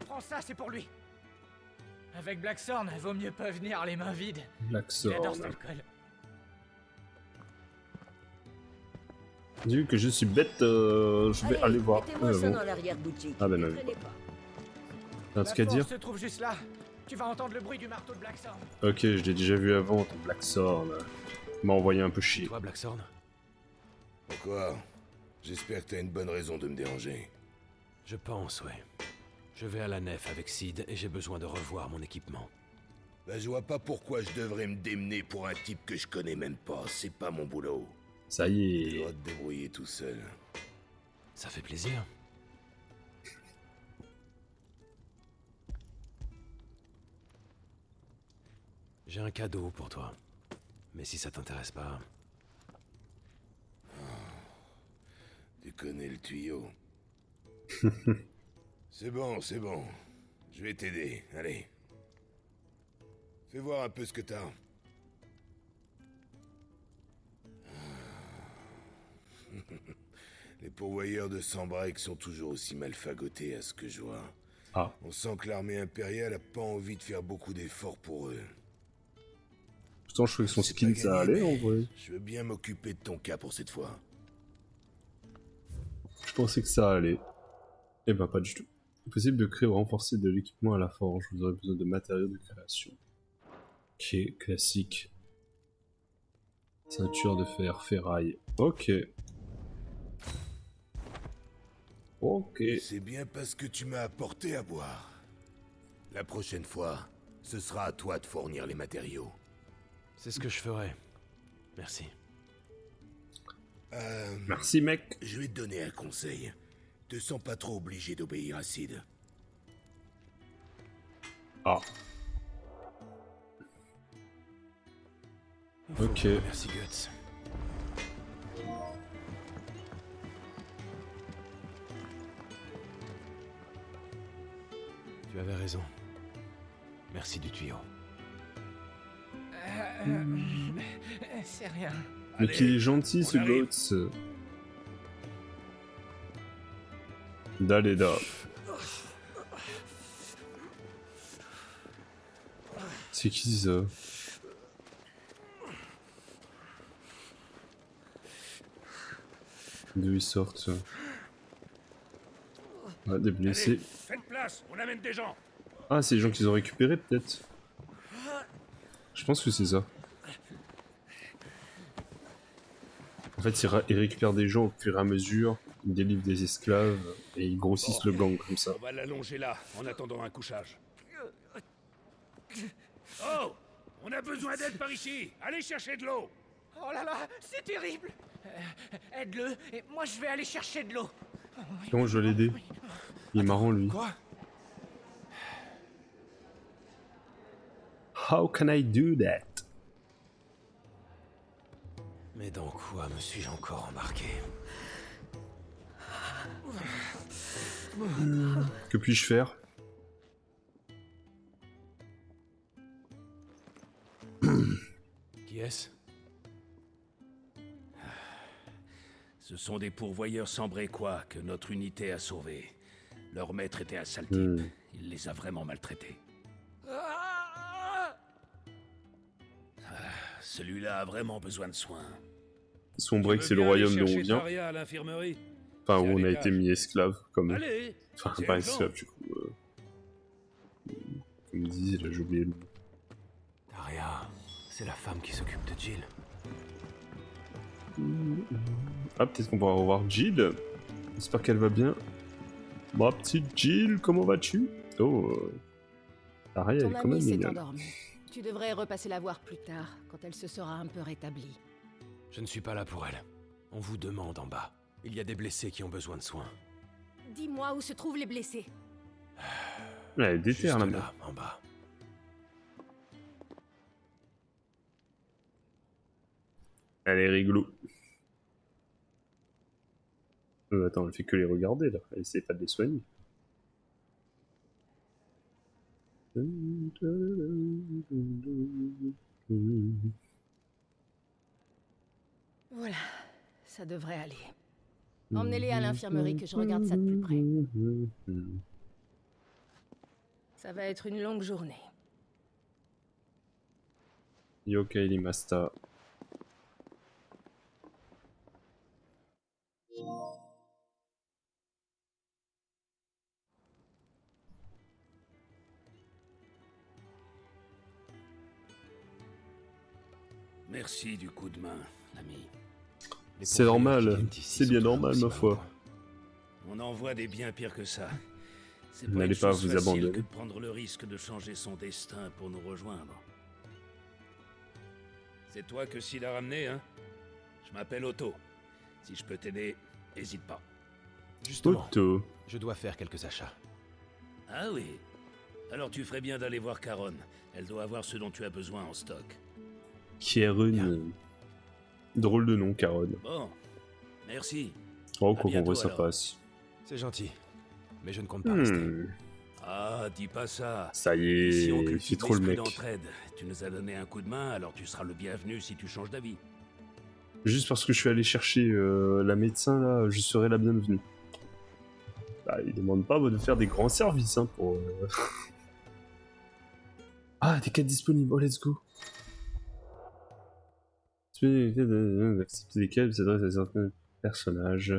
O: Prends ça, c'est pour lui. Avec Blackthorn, vaut mieux pas venir les mains vides.
A: Blackthorn.
O: Il adore cet alcool.
A: Vu que je suis bête, je vais aller voir.
N: Mettez-moi ça
A: Bon.
N: dans l'arrière-boutique.
A: Ah ben
N: Ne
A: non.
N: traînez pas.
A: T'as un truc à
O: La
A: dire?
O: forge se trouve juste là. Tu vas entendre le bruit du marteau de Blackthorn.
A: Ok, je l'ai déjà vu avant, ton Blackthorn. Il m'a envoyé un peu chier.
C: Toi, Blackthorn?
P: Quoi? J'espère que t'as une bonne raison de me déranger.
C: Je pense, ouais. Je vais à la nef avec Sid et j'ai besoin de revoir mon équipement.
P: Bah, je vois pas pourquoi je devrais me démener pour un type que je connais même pas. C'est pas mon boulot.
A: Ça y
P: Tu
A: est.
P: dois te débrouiller tout seul.
C: Ça fait plaisir. J'ai un cadeau pour toi. Mais si ça t'intéresse pas...
P: Tu connais le tuyau. C'est bon, c'est bon. Je vais t'aider, allez. Fais voir un peu ce que t'as. Les pourvoyeurs de Sanbreak sont toujours aussi mal fagotés à ce que je vois.
A: Ah.
P: On sent que l'armée impériale a pas envie de faire beaucoup d'efforts pour eux.
A: Pourtant, je trouvais que son
P: C'est
A: skin,
P: pas
A: ça
P: gagné,
A: allait, en
P: mais
A: vrai.
P: Je veux bien m'occuper de ton cas pour cette fois.
A: Je pensais que ça allait. Eh ben, pas du tout. Impossible de créer ou renforcer de l'équipement à la forge. Vous aurez besoin de matériaux de création. Ok, classique. Ceinture de fer, ferraille. Ok. Ok.
P: C'est bien parce que tu m'as apporté à boire. La prochaine fois, ce sera à toi de fournir les matériaux.
C: C'est ce que je ferai. Merci.
A: Merci, mec.
P: Je vais te donner un conseil. Te sens pas trop obligé d'obéir à Sid.
A: Ah. Ok.
C: Merci, Guts. Tu avais raison. Merci du tuyau.
O: C'est rien.
A: Mais qu'il est gentil, ce Goats. Daleda. C'est qui ça? D'où ils sortent? Ah, des blessés.
Q: Allez, faites place, on amène des gens.
A: Ah, c'est les gens qu'ils ont récupérés, peut-être. Je pense que c'est ça. En fait, ils récupèrent des gens au fur et à mesure, ils délivrent des esclaves, et ils grossissent le gang comme ça.
Q: On va l'allonger là, en attendant un couchage. Oh, on a besoin d'aide par ici. Allez chercher de l'eau.
O: Oh là là, c'est terrible. Aide-le, et moi je vais aller chercher de l'eau.
A: Comment je dois l'aider? Il est marrant, lui.
C: Quoi?
A: How can I do that?
C: Mais dans quoi me suis-je encore embarqué?
A: Que puis-je faire?
C: Qui est-ce?
Q: Ce sont des pourvoyeurs sambrécois que notre unité a sauvés. Leur maître était un sale type. Il les a vraiment maltraités. Celui-là a vraiment besoin de soins.
A: Sombrec, c'est le royaume d'où on vient.
Q: À l'infirmerie.
A: Enfin, où on a été mis esclave, comme...
Q: Allez,
A: enfin,
Q: tiens
A: pas
Q: le
A: esclave,
Q: vent.
A: du coup. Comme ils disent, là, j'ai oublié le mot.
C: Taria, c'est la femme qui s'occupe de Jill.
A: Ah, peut-être qu'on va revoir Jill. J'espère qu'elle va bien. Ma petite Jill, comment vas-tu? Oh... Taria, elle
M: Ton
A: est quand même
M: amie s'est
A: mignonne.
M: endormie. Tu devrais repasser la voir plus tard, quand elle se sera un peu rétablie.
C: Je ne suis pas là pour elle. On vous demande en bas. Il y a des blessés qui ont besoin de soins.
M: Dis-moi où se trouvent les blessés.
A: Elle est déterre,
C: Juste
A: là,
C: là, en bas.
A: Elle est rigolo. Attends, elle fait que les regarder, là. Elle essaie pas de les soigner.
M: Voilà, ça devrait aller. Emmenez-les à l'infirmerie que je regarde ça de plus près. Ça va être une longue journée.
A: Yokai Limasta.
Q: Merci du coup de main, l'ami.
A: C'est normal, c'est bien normal, ma foi.
Q: On en voit des bien pires que ça. C'est pas
A: N'allez
Q: une
A: pas
Q: chose
A: vous
Q: facile
A: abandonner.
Q: que de prendre le risque de changer son destin pour nous rejoindre. C'est toi que Sid a ramené, hein? Je m'appelle Otto. Si je peux t'aider, hésite pas.
C: Justement,
A: Otto.
C: je dois faire quelques achats.
Q: Ah oui. Alors tu ferais bien d'aller voir Caronne. Elle doit avoir ce dont tu as besoin en stock.
A: Kieron. Drôle de nom, Caronne.
Q: Bon, merci.
A: Oh,
Q: À
A: quoi qu'on
Q: bientôt,
A: voit, ça
Q: alors.
A: passe.
C: C'est gentil, mais je ne compte pas rester.
Q: Ah, dis pas ça.
A: Ça y
Q: Ici, on
A: est, il
Q: cultive
A: fait trop le
Q: l'esprit
A: mec.
Q: d'entraide. Tu nous as donné un coup de main, alors tu seras le bienvenu si tu changes d'avis.
A: Juste parce que je suis allé chercher la médecin, là, je serai la bienvenue. Bah, il demande pas de faire des grands services, hein, pour... Ah, des quêtes disponibles, oh, let's go. Accepter des quêtes, s'adresse à certains personnages.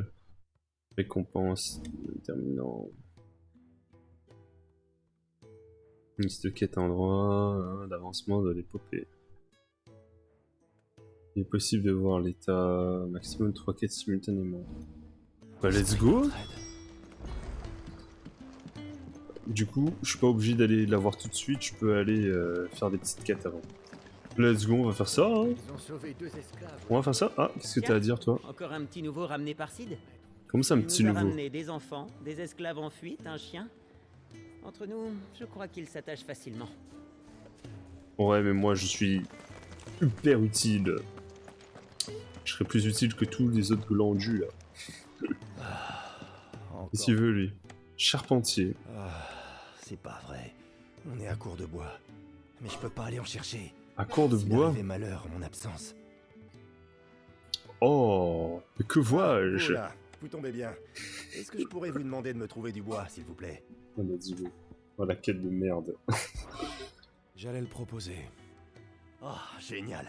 A: Récompense, terminant. Une liste de quêtes en droit, d'avancement de l'épopée. Il est possible de voir l'état maximum de 3 quêtes simultanément. Bah, let's go! Du coup, je suis pas obligé d'aller la voir tout de suite, je peux aller faire des petites quêtes avant. Let's go, on va faire ça, hein.
D: Ils ont sauvé 2 esclaves.
A: On va faire ça? Ah, qu'est-ce que t'as à dire, toi?
N: Encore un petit nouveau ramené par Sid?
A: Comment ça, un
N: Il
A: petit
N: nous a
A: nouveau?
N: ramené des enfants, des esclaves en fuite, un chien. Entre nous, je crois qu'il s'attache facilement.
A: Ouais, mais moi, je suis hyper utile. Je serais plus utile que tous les autres glandus, là. Qu'est-ce qu'il veut, lui? Charpentier.
L: C'est pas vrai. On est à court de bois. Mais je peux pas aller en chercher.
A: À court de
L: S'il
A: bois?
L: arrivait malheur en mon absence.
A: Oh, mais que vois-je?
L: Oula, vous tombez bien. Est-ce que je pourrais vous demander de me trouver du bois, s'il vous plaît?
A: On a dit oui. Oh, la quête de merde.
C: J'allais le proposer.
L: Oh, génial.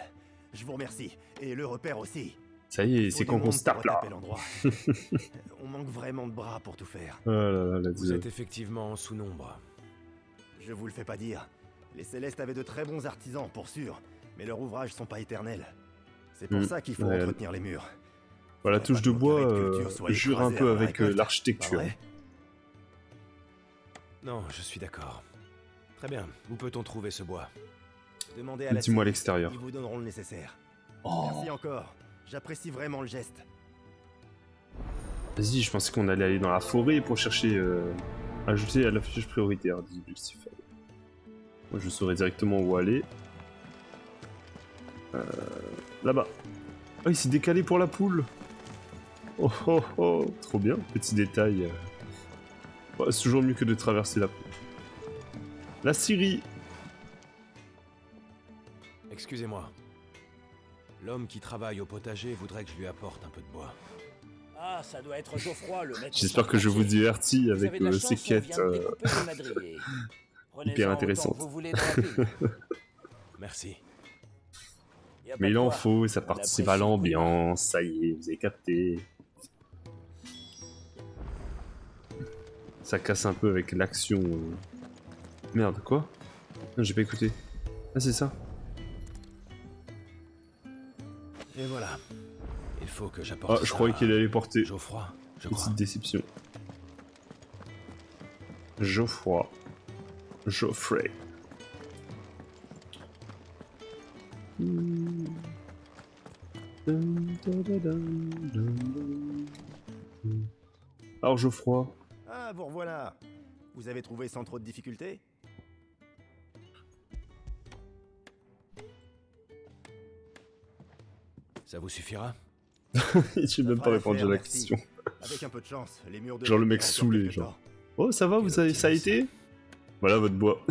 L: Je vous remercie. Et le repère aussi.
A: Ça y est,
L: Il faut
A: c'est
L: du
A: quand qu'on
L: monde
A: se
L: pour
A: tape, là.
L: retaper l'endroit. On manque vraiment de bras pour tout faire.
A: Oh là là, let's
C: Vous
A: go.
C: êtes effectivement en sous-nombre.
L: Je vous le fais pas dire. Les Célestes avaient de très bons artisans, pour sûr. Mais leurs ouvrages sont pas éternels. C'est pour ça qu'il faut
A: ouais.
L: entretenir les murs.
A: Voilà, touche de bois,
L: culture soit
A: jure un
L: écrasée
A: peu
L: avant la
A: avec
L: récolte.
A: l'architecture.
L: Pas vrai?
C: Non, je suis d'accord. Très bien. Où peut-on trouver ce bois?
L: Demandez à la
A: Dis-moi à
L: cité.
A: l'extérieur.
L: Ils vous donneront le nécessaire.
A: Oh.
L: Merci encore. J'apprécie vraiment le geste.
A: Vas-y, je pensais qu'on allait aller dans la forêt pour chercher... ajouter à la fiche prioritaire des objectifs. Moi, je saurais directement où aller. Là-bas. Ah, il s'est décalé pour la poule. Oh oh oh, trop bien, petit détail. Ouais, c'est toujours mieux que de traverser la poule. La Syrie.
C: Excusez-moi. L'homme qui travaille au potager voudrait que je lui apporte un peu de bois.
J: Ah, ça doit être Geoffroy, le maître.
A: J'espère que je vous divertis
J: Vous
A: avec
J: avez de la
A: ces
J: chance, on
A: quêtes
J: vient de découper des madriers. Prenez-en
A: hyper
J: autant
A: intéressantes.
J: que vous voulez dans la ville.
C: Merci.
J: Y a pas
A: Mais
J: de
A: il en
J: quoi.
A: faut, ça
J: On
A: participe à
J: apprécie.
A: l'ambiance, ça y est, vous avez capté. Ça casse un peu avec l'action. Merde, quoi? Non, j'ai pas écouté. Ah, c'est ça.
C: Et voilà. Il faut que j'apporte.
A: Ah, je croyais qu'il allait porter.
C: Geoffroy, je crois.
A: Petite déception. Geoffroy. Geoffrey. Alors, Geoffroy.
L: Ah, vous revoilà. Vous avez trouvé sans trop de difficultés?
C: Ça vous suffira?
A: J'ai même pas répondu à la question.
L: Avec un peu de chance, les murs de
A: Genre le
L: ville
A: mec
L: durent encore
A: saoulé,
L: quelques
A: genre.
L: temps.
A: Oh, ça va, vous avez, ça a été? Voilà votre bois.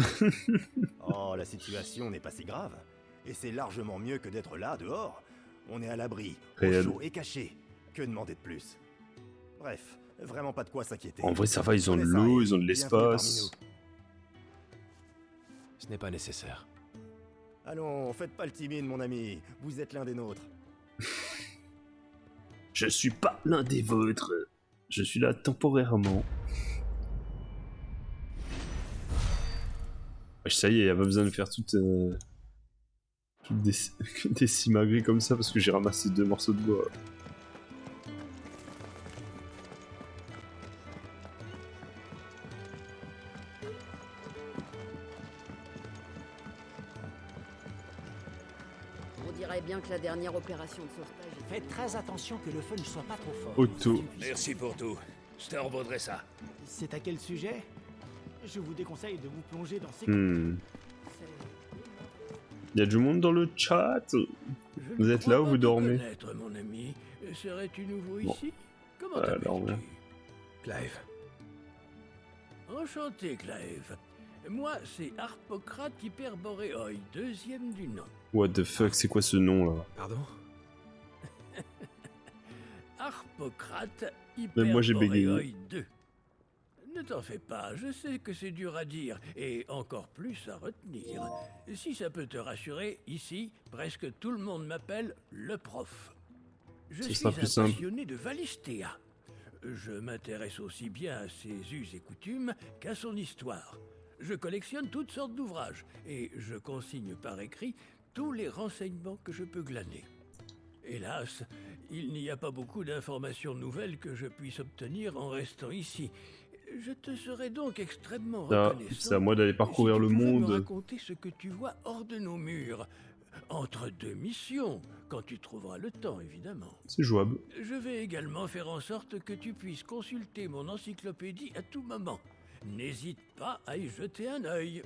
L: Oh, la situation n'est pas si grave. Et c'est largement mieux que d'être là, dehors. On est à l'abri, au
A: Réel.
L: chaud et caché. Que demander de plus? Bref, vraiment pas de quoi s'inquiéter.
A: En vrai, ça va, ils ont de
L: Prenez ça
A: l'eau,
L: et
A: ils ont de
L: bienvenue
A: l'espace.
L: parmi
C: Ce n'est pas nécessaire.
L: nous. Allons, faites pas le timide, mon ami. Vous êtes l'un des nôtres.
A: Je suis pas l'un des vôtres. Je suis là temporairement. Ouais, ça y est, y a pas besoin de faire toutes des simagrées comme ça parce que j'ai ramassé 2 morceaux de bois.
G: dirais bien que la dernière opération de sauvetage...
N: Faites très attention que le feu ne soit pas trop fort.
A: Auto.
Q: Merci pour tout. Je te revaudrai ça.
I: C'est à quel sujet? Je vous déconseille de vous plonger dans ces...
A: Il y a du monde dans le chat. Vous êtes là ou vous dormez?
Q: Mon ami, serais-tu nouveau
A: Bon.
Q: ici? Comment
A: Alors,
Q: t'appelles-tu?
C: Clive.
Q: Enchanté, Clive. Moi, c'est Harpocrate Hyperboreoi, deuxième du nom.
A: What the fuck, c'est quoi ce nom là?
C: Pardon?
Q: Harpocrate
A: Même moi, j'ai
Q: Hyperboreoi
A: bégayé.
Q: 2. Ne t'en fais pas, je sais que c'est dur à dire, et encore plus à retenir. Si ça peut te rassurer, ici, presque tout le monde m'appelle le prof. Je
A: Ce
Q: suis
A: sera
Q: un
A: plus simple.
Q: passionné de Valisthea. Je m'intéresse aussi bien à ses us et coutumes qu'à son histoire. Je collectionne toutes sortes d'ouvrages, et je consigne par écrit tous les renseignements que je peux glaner. Hélas, il n'y a pas beaucoup d'informations nouvelles que je puisse obtenir en restant ici. Je te serais donc extrêmement reconnaissant.
A: C'est à moi d'aller parcourir
Q: si tu
A: le
Q: pouvais me
A: monde.
Q: raconter ce que tu vois hors de nos murs, entre deux missions, quand tu trouveras le temps, évidemment.
A: C'est jouable.
Q: Je vais également faire en sorte que tu puisses consulter mon encyclopédie à tout moment. N'hésite pas à y jeter un œil.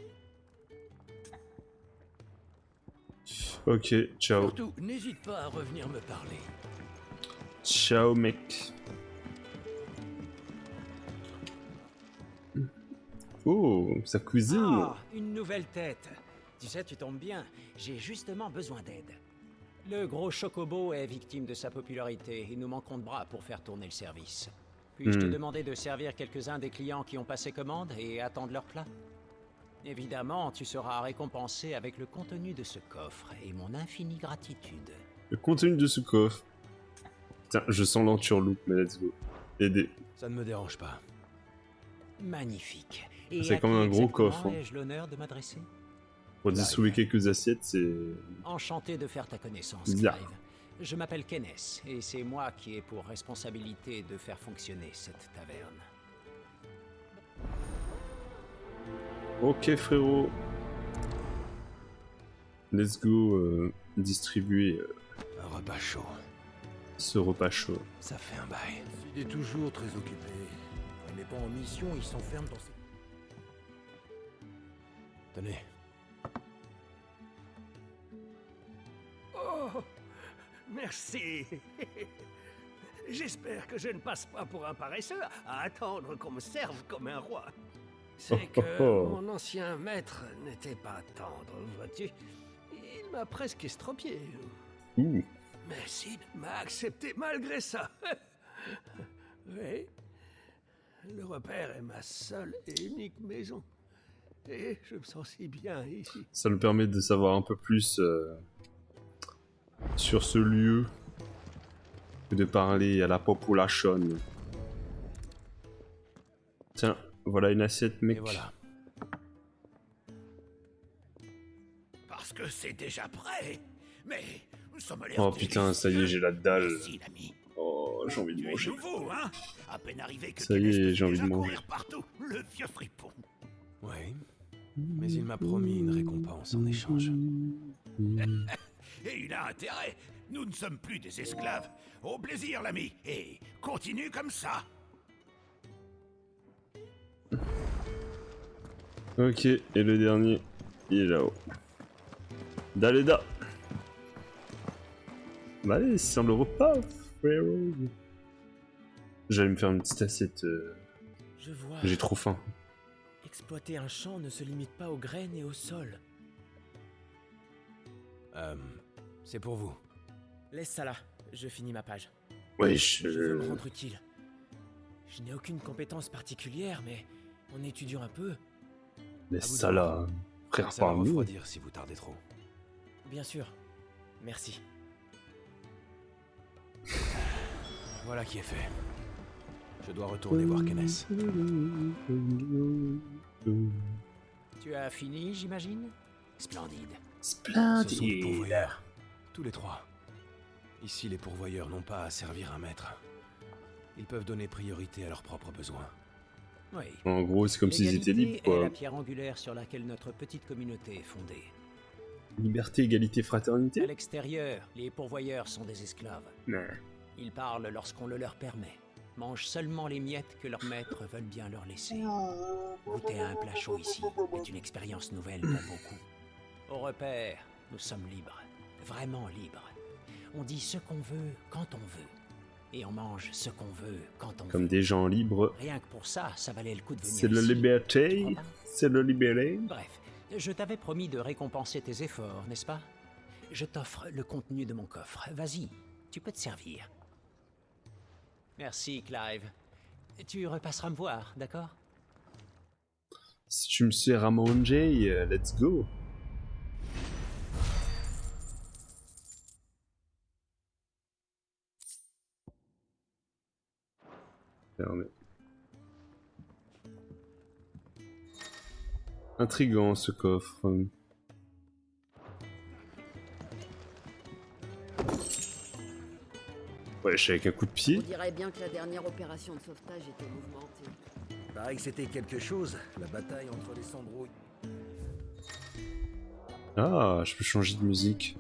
A: Ok, ciao.
Q: Surtout, n'hésite pas à revenir me parler.
A: Ciao mec. Oh, sa cousine.
N: Ah, une nouvelle tête. Tu sais, tu tombes bien. J'ai justement besoin d'aide. Le gros Chocobo est victime de sa popularité et nous manquons de bras pour faire tourner le service. Puis-je te demander de servir quelques-uns des clients qui ont passé commande et attendent leur plat? Évidemment, tu seras récompensé avec le contenu de ce coffre et mon infinie gratitude.
A: Le contenu de ce coffre. Putain, je sens l'enturloupe, mais let's go. Aider.
C: Ça ne me dérange pas.
N: Magnifique. Et
A: C'est
N: à
A: comme
N: qui
A: un gros
N: exactement
A: coffre, hein.
N: ai-je l'honneur de m'adresser?
A: Pour dissouler quelques assiettes, c'est...
N: Enchanté de faire ta connaissance,
A: Bien.
N: Clive. Je m'appelle Kenneth, et c'est moi qui ai pour responsabilité de faire fonctionner cette taverne.
A: Ok frérot. Let's go distribuer
C: Un repas chaud.
A: ce repas chaud.
C: Ça fait un bail.
R: Il est toujours très occupé. Quand il n'est pas en mission, il s'enferme dans ses...
C: Tenez.
K: Oh, merci. J'espère que je ne passe pas pour un paresseux à attendre qu'on me serve comme un roi. C'est que mon ancien maître n'était pas tendre, vois-tu. Il m'a presque estropié.
A: Ouh.
K: Mais Sid m'a accepté malgré ça. Oui. Le repère est ma seule et unique maison. Et je me sens si bien ici.
A: Ça nous permet de savoir un peu plus sur ce lieu que de parler à la population. Tiens, voilà une assiette, mec.
C: Et voilà.
B: Parce que c'est déjà prêt. Mais nous sommes allés.
A: Oh putain, ça y est, j'ai la dalle.
B: Merci, l'ami.
A: Oh, j'ai envie de
B: Tu es
A: manger.
B: nouveau, hein? À peine arrivé que
A: Ça
B: tu
A: y
B: laisses
A: est,
B: te
A: j'ai envie de
B: déjà
A: manger.
B: courir partout, le vieux fripon.
C: Oui. Mais il m'a promis une récompense en échange.
B: Et il a intérêt. Nous ne sommes plus des esclaves. Au plaisir, l'ami. Et continue comme ça.
A: Ok, et le dernier, il est là-haut. Daleda. Bah allez, c'est le repas, frérot. J'allais me faire une petite assiette.
O: Je vois.
A: J'ai trop faim.
O: Exploiter un champ ne se limite pas aux graines et au sol.
C: C'est pour vous.
O: Laisse ça là, je finis ma page.
A: Ouais,
O: Je veux me rendre utile. Je n'ai aucune compétence particulière, mais en étudiant un peu...
A: Laisse ça là, frère,
C: Ça va
A: parmi nous.
C: refroidir si vous tardez trop.
O: Bien sûr. Merci.
C: Voilà qui est fait. Je dois retourner voir Kenneth.
N: Tu as fini, j'imagine? Splendide.
C: Ce sont les pourvoyeurs. Tous les trois. Ici, les pourvoyeurs n'ont pas à servir un maître. Ils peuvent donner priorité à leurs propres besoins.
N: Oui.
A: En gros, c'est comme s'ils étaient libres,
N: L'égalité est
A: quoi.
N: la pierre angulaire sur laquelle notre petite communauté est fondée.
A: Liberté, égalité,
N: À
A: fraternité.
N: l'extérieur, les pourvoyeurs sont des esclaves.
A: Ouais.
N: Ils parlent lorsqu'on le leur permet. Mangent seulement les miettes que leurs maîtres veulent bien leur laisser. Goûter à un plat chaud ici est une expérience nouvelle pour beaucoup. Au repère, nous sommes libres. Vraiment libres. On dit ce qu'on veut quand on veut. Et on mange ce qu'on veut quand on
A: Comme
N: veut.
A: des gens libres.
N: Rien que pour ça, ça valait le coup de venir
A: C'est la
N: ici.
A: liberté.
N: Tu crois pas?
A: C'est le libéré.
N: Bref, je t'avais promis de récompenser tes efforts, n'est-ce pas? Je t'offre le contenu de mon coffre. Vas-y, tu peux te servir. Merci, Clive. Tu repasseras me voir, d'accord?
A: Si tu me sers à manger, let's go. Fermé. Intriguant ce coffre. Ouais, je suis avec un coup de
S: On
A: pied.
S: dirait bien que la dernière opération de sauvetage était mouvementée.
R: Paraît que c'était quelque chose, la bataille entre les Sandro.
A: Ah, je peux changer de musique.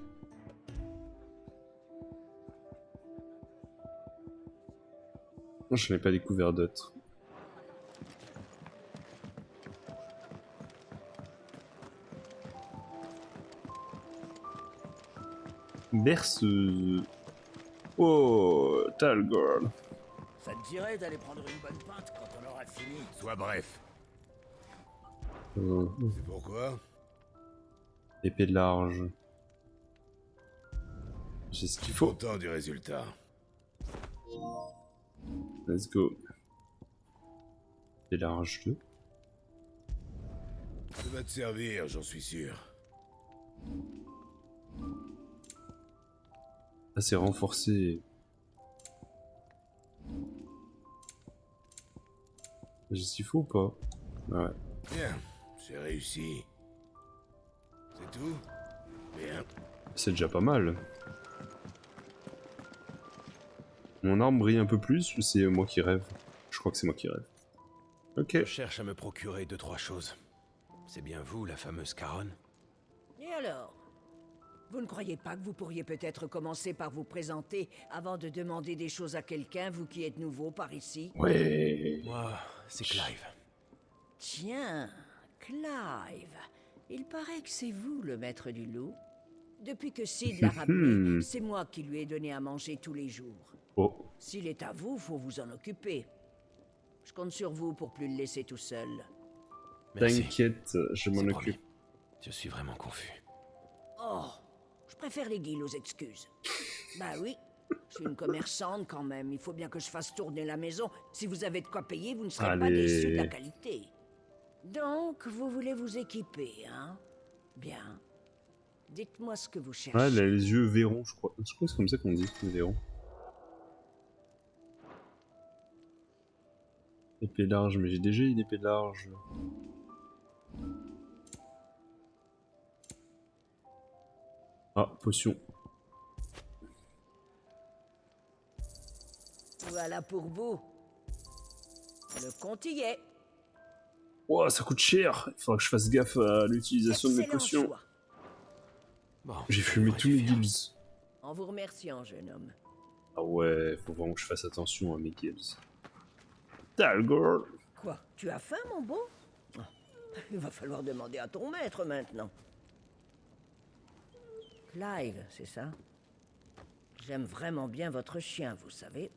A: Non, je n'ai pas découvert d'autres. Berceuse. Oh, Talgirl.
Q: Ça te dirait d'aller prendre une bonne pinte quand on aura fini?
P: Sois bref.
A: Euh,
P: C'est pourquoi?
A: Épée large. J'ai ce qu'il faut.
P: Content du résultat.
A: Let's go. Épée large 2.
P: Ça va te servir, j'en suis sûr.
A: Ah, c'est renforcé. J'ai ce qu'il faut ou pas? Ouais.
P: Bien, c'est réussi. C'est tout? Bien.
A: C'est déjà pas mal. Mon arme brille un peu plus ou c'est moi qui rêve? Je crois que c'est moi qui rêve. Ok.
C: Je cherche à me procurer 2-3 choses. C'est bien vous, la fameuse Caronne?
T: Et alors? Vous ne croyez pas que vous pourriez peut-être commencer par vous présenter avant de demander des choses à quelqu'un, vous qui êtes nouveau par ici?
A: Ouais.
C: Moi, c'est Clive.
T: Tiens, Clive. Il paraît que c'est vous le maître du loup. Depuis que Sid l'a rappelé, c'est moi qui lui ai donné à manger tous les jours.
A: Oh.
T: S'il est à vous, faut vous en occuper. Je compte sur vous pour plus le laisser tout seul.
C: Merci.
A: T'inquiète, je m'en
C: C'est
A: occupe.
C: promis. Je suis vraiment confus.
T: Oh, je préfère les guilles aux excuses. Bah oui, je suis une commerçante quand même. Il faut bien que je fasse tourner la maison. Si vous avez de quoi payer, vous ne serez pas
A: Allez.
T: déçus de la qualité. Donc, vous voulez vous équiper, hein? Bien. Dites-moi ce que vous cherchez.
A: Ouais, elle a les yeux verrons, je crois. Je crois que c'est comme ça qu'on dit, verrons. Épée large, mais j'ai déjà une épée large. Ah, potion.
T: Voilà pour vous. Le compte y est.
A: Ouah, ça coûte cher. Il faudra que je fasse gaffe à l'utilisation de mes
T: Excellent
A: potions.
T: choix.
C: Bon,
A: J'ai fumé tous mes gills.
T: En vous remerciant, jeune homme.
A: Ah ouais, faut vraiment que je fasse attention à mes gills. Talgirl.
T: Quoi? Tu as faim, mon beau? Ah, il va falloir demander à ton maître maintenant. Clive, c'est ça? J'aime vraiment bien votre chien, vous savez.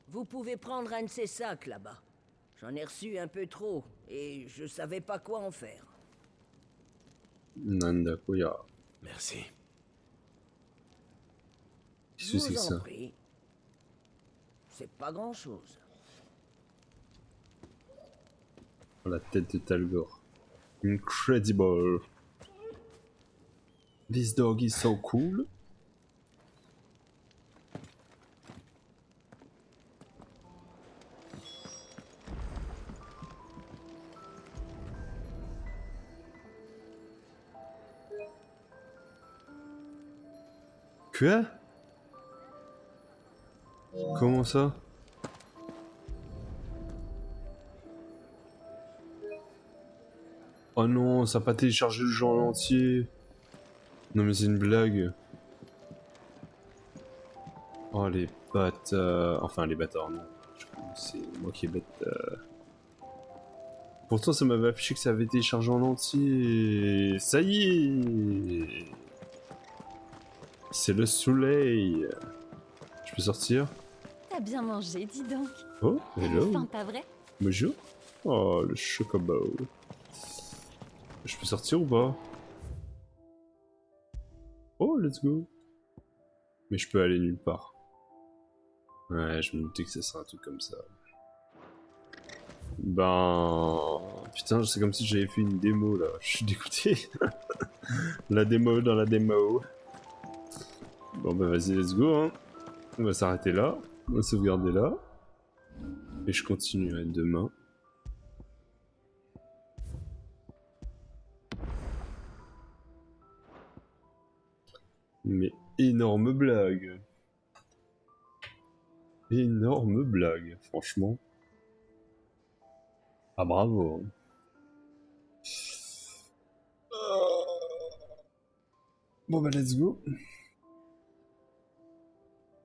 T: Vous pouvez prendre un de ces sacs là-bas. J'en ai reçu un peu trop, et je savais pas quoi en faire.
A: Nanda Koya.
C: Merci.
A: Qu'est-ce que c'est que
T: Je vous en
A: ça?
T: prie. C'est pas grand-chose.
A: La tête de Talgor. Incredible. This dog is so cool. Quoi? Comment ça? Oh non, ça a pas téléchargé le jeu en entier. Non mais c'est une blague. Oh les bâtards. Enfin les bâtards, non. C'est moi qui est bête. Pourtant ça m'avait affiché que ça avait téléchargé en entier. Ça y est. C'est le soleil. Je peux sortir?
U: T'as bien mangé, dis donc.
A: Oh, hello.
U: Enfin, pas vrai?
A: Bonjour. Oh, le chocobo. Je peux sortir ou pas? Oh, let's go. Mais je peux aller nulle part. Ouais, je me doutais que ça serait un truc comme ça. Ben... Putain, c'est comme si j'avais fait une démo, là. Je suis dégoûté. La démo dans la démo. Bon, bah vas-y, let's go, hein. On va s'arrêter là. On va sauvegarder là. Et je continuerai demain. Mais énorme blague. Énorme blague, franchement. Ah bravo. Bon bah let's go.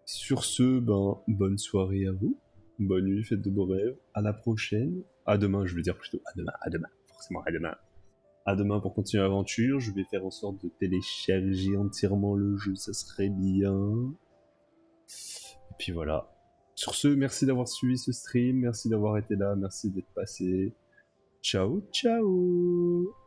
A: Sur ce, ben, bonne soirée à vous. Bonne nuit, faites de beaux rêves. À la prochaine. À demain, je veux dire plutôt. À demain. Forcément, à demain. À demain pour continuer l'aventure. Je vais faire en sorte de télécharger entièrement le jeu, ça serait bien. Et puis voilà. Sur ce, merci d'avoir suivi ce stream, merci d'avoir été là, merci d'être passé. Ciao, ciao!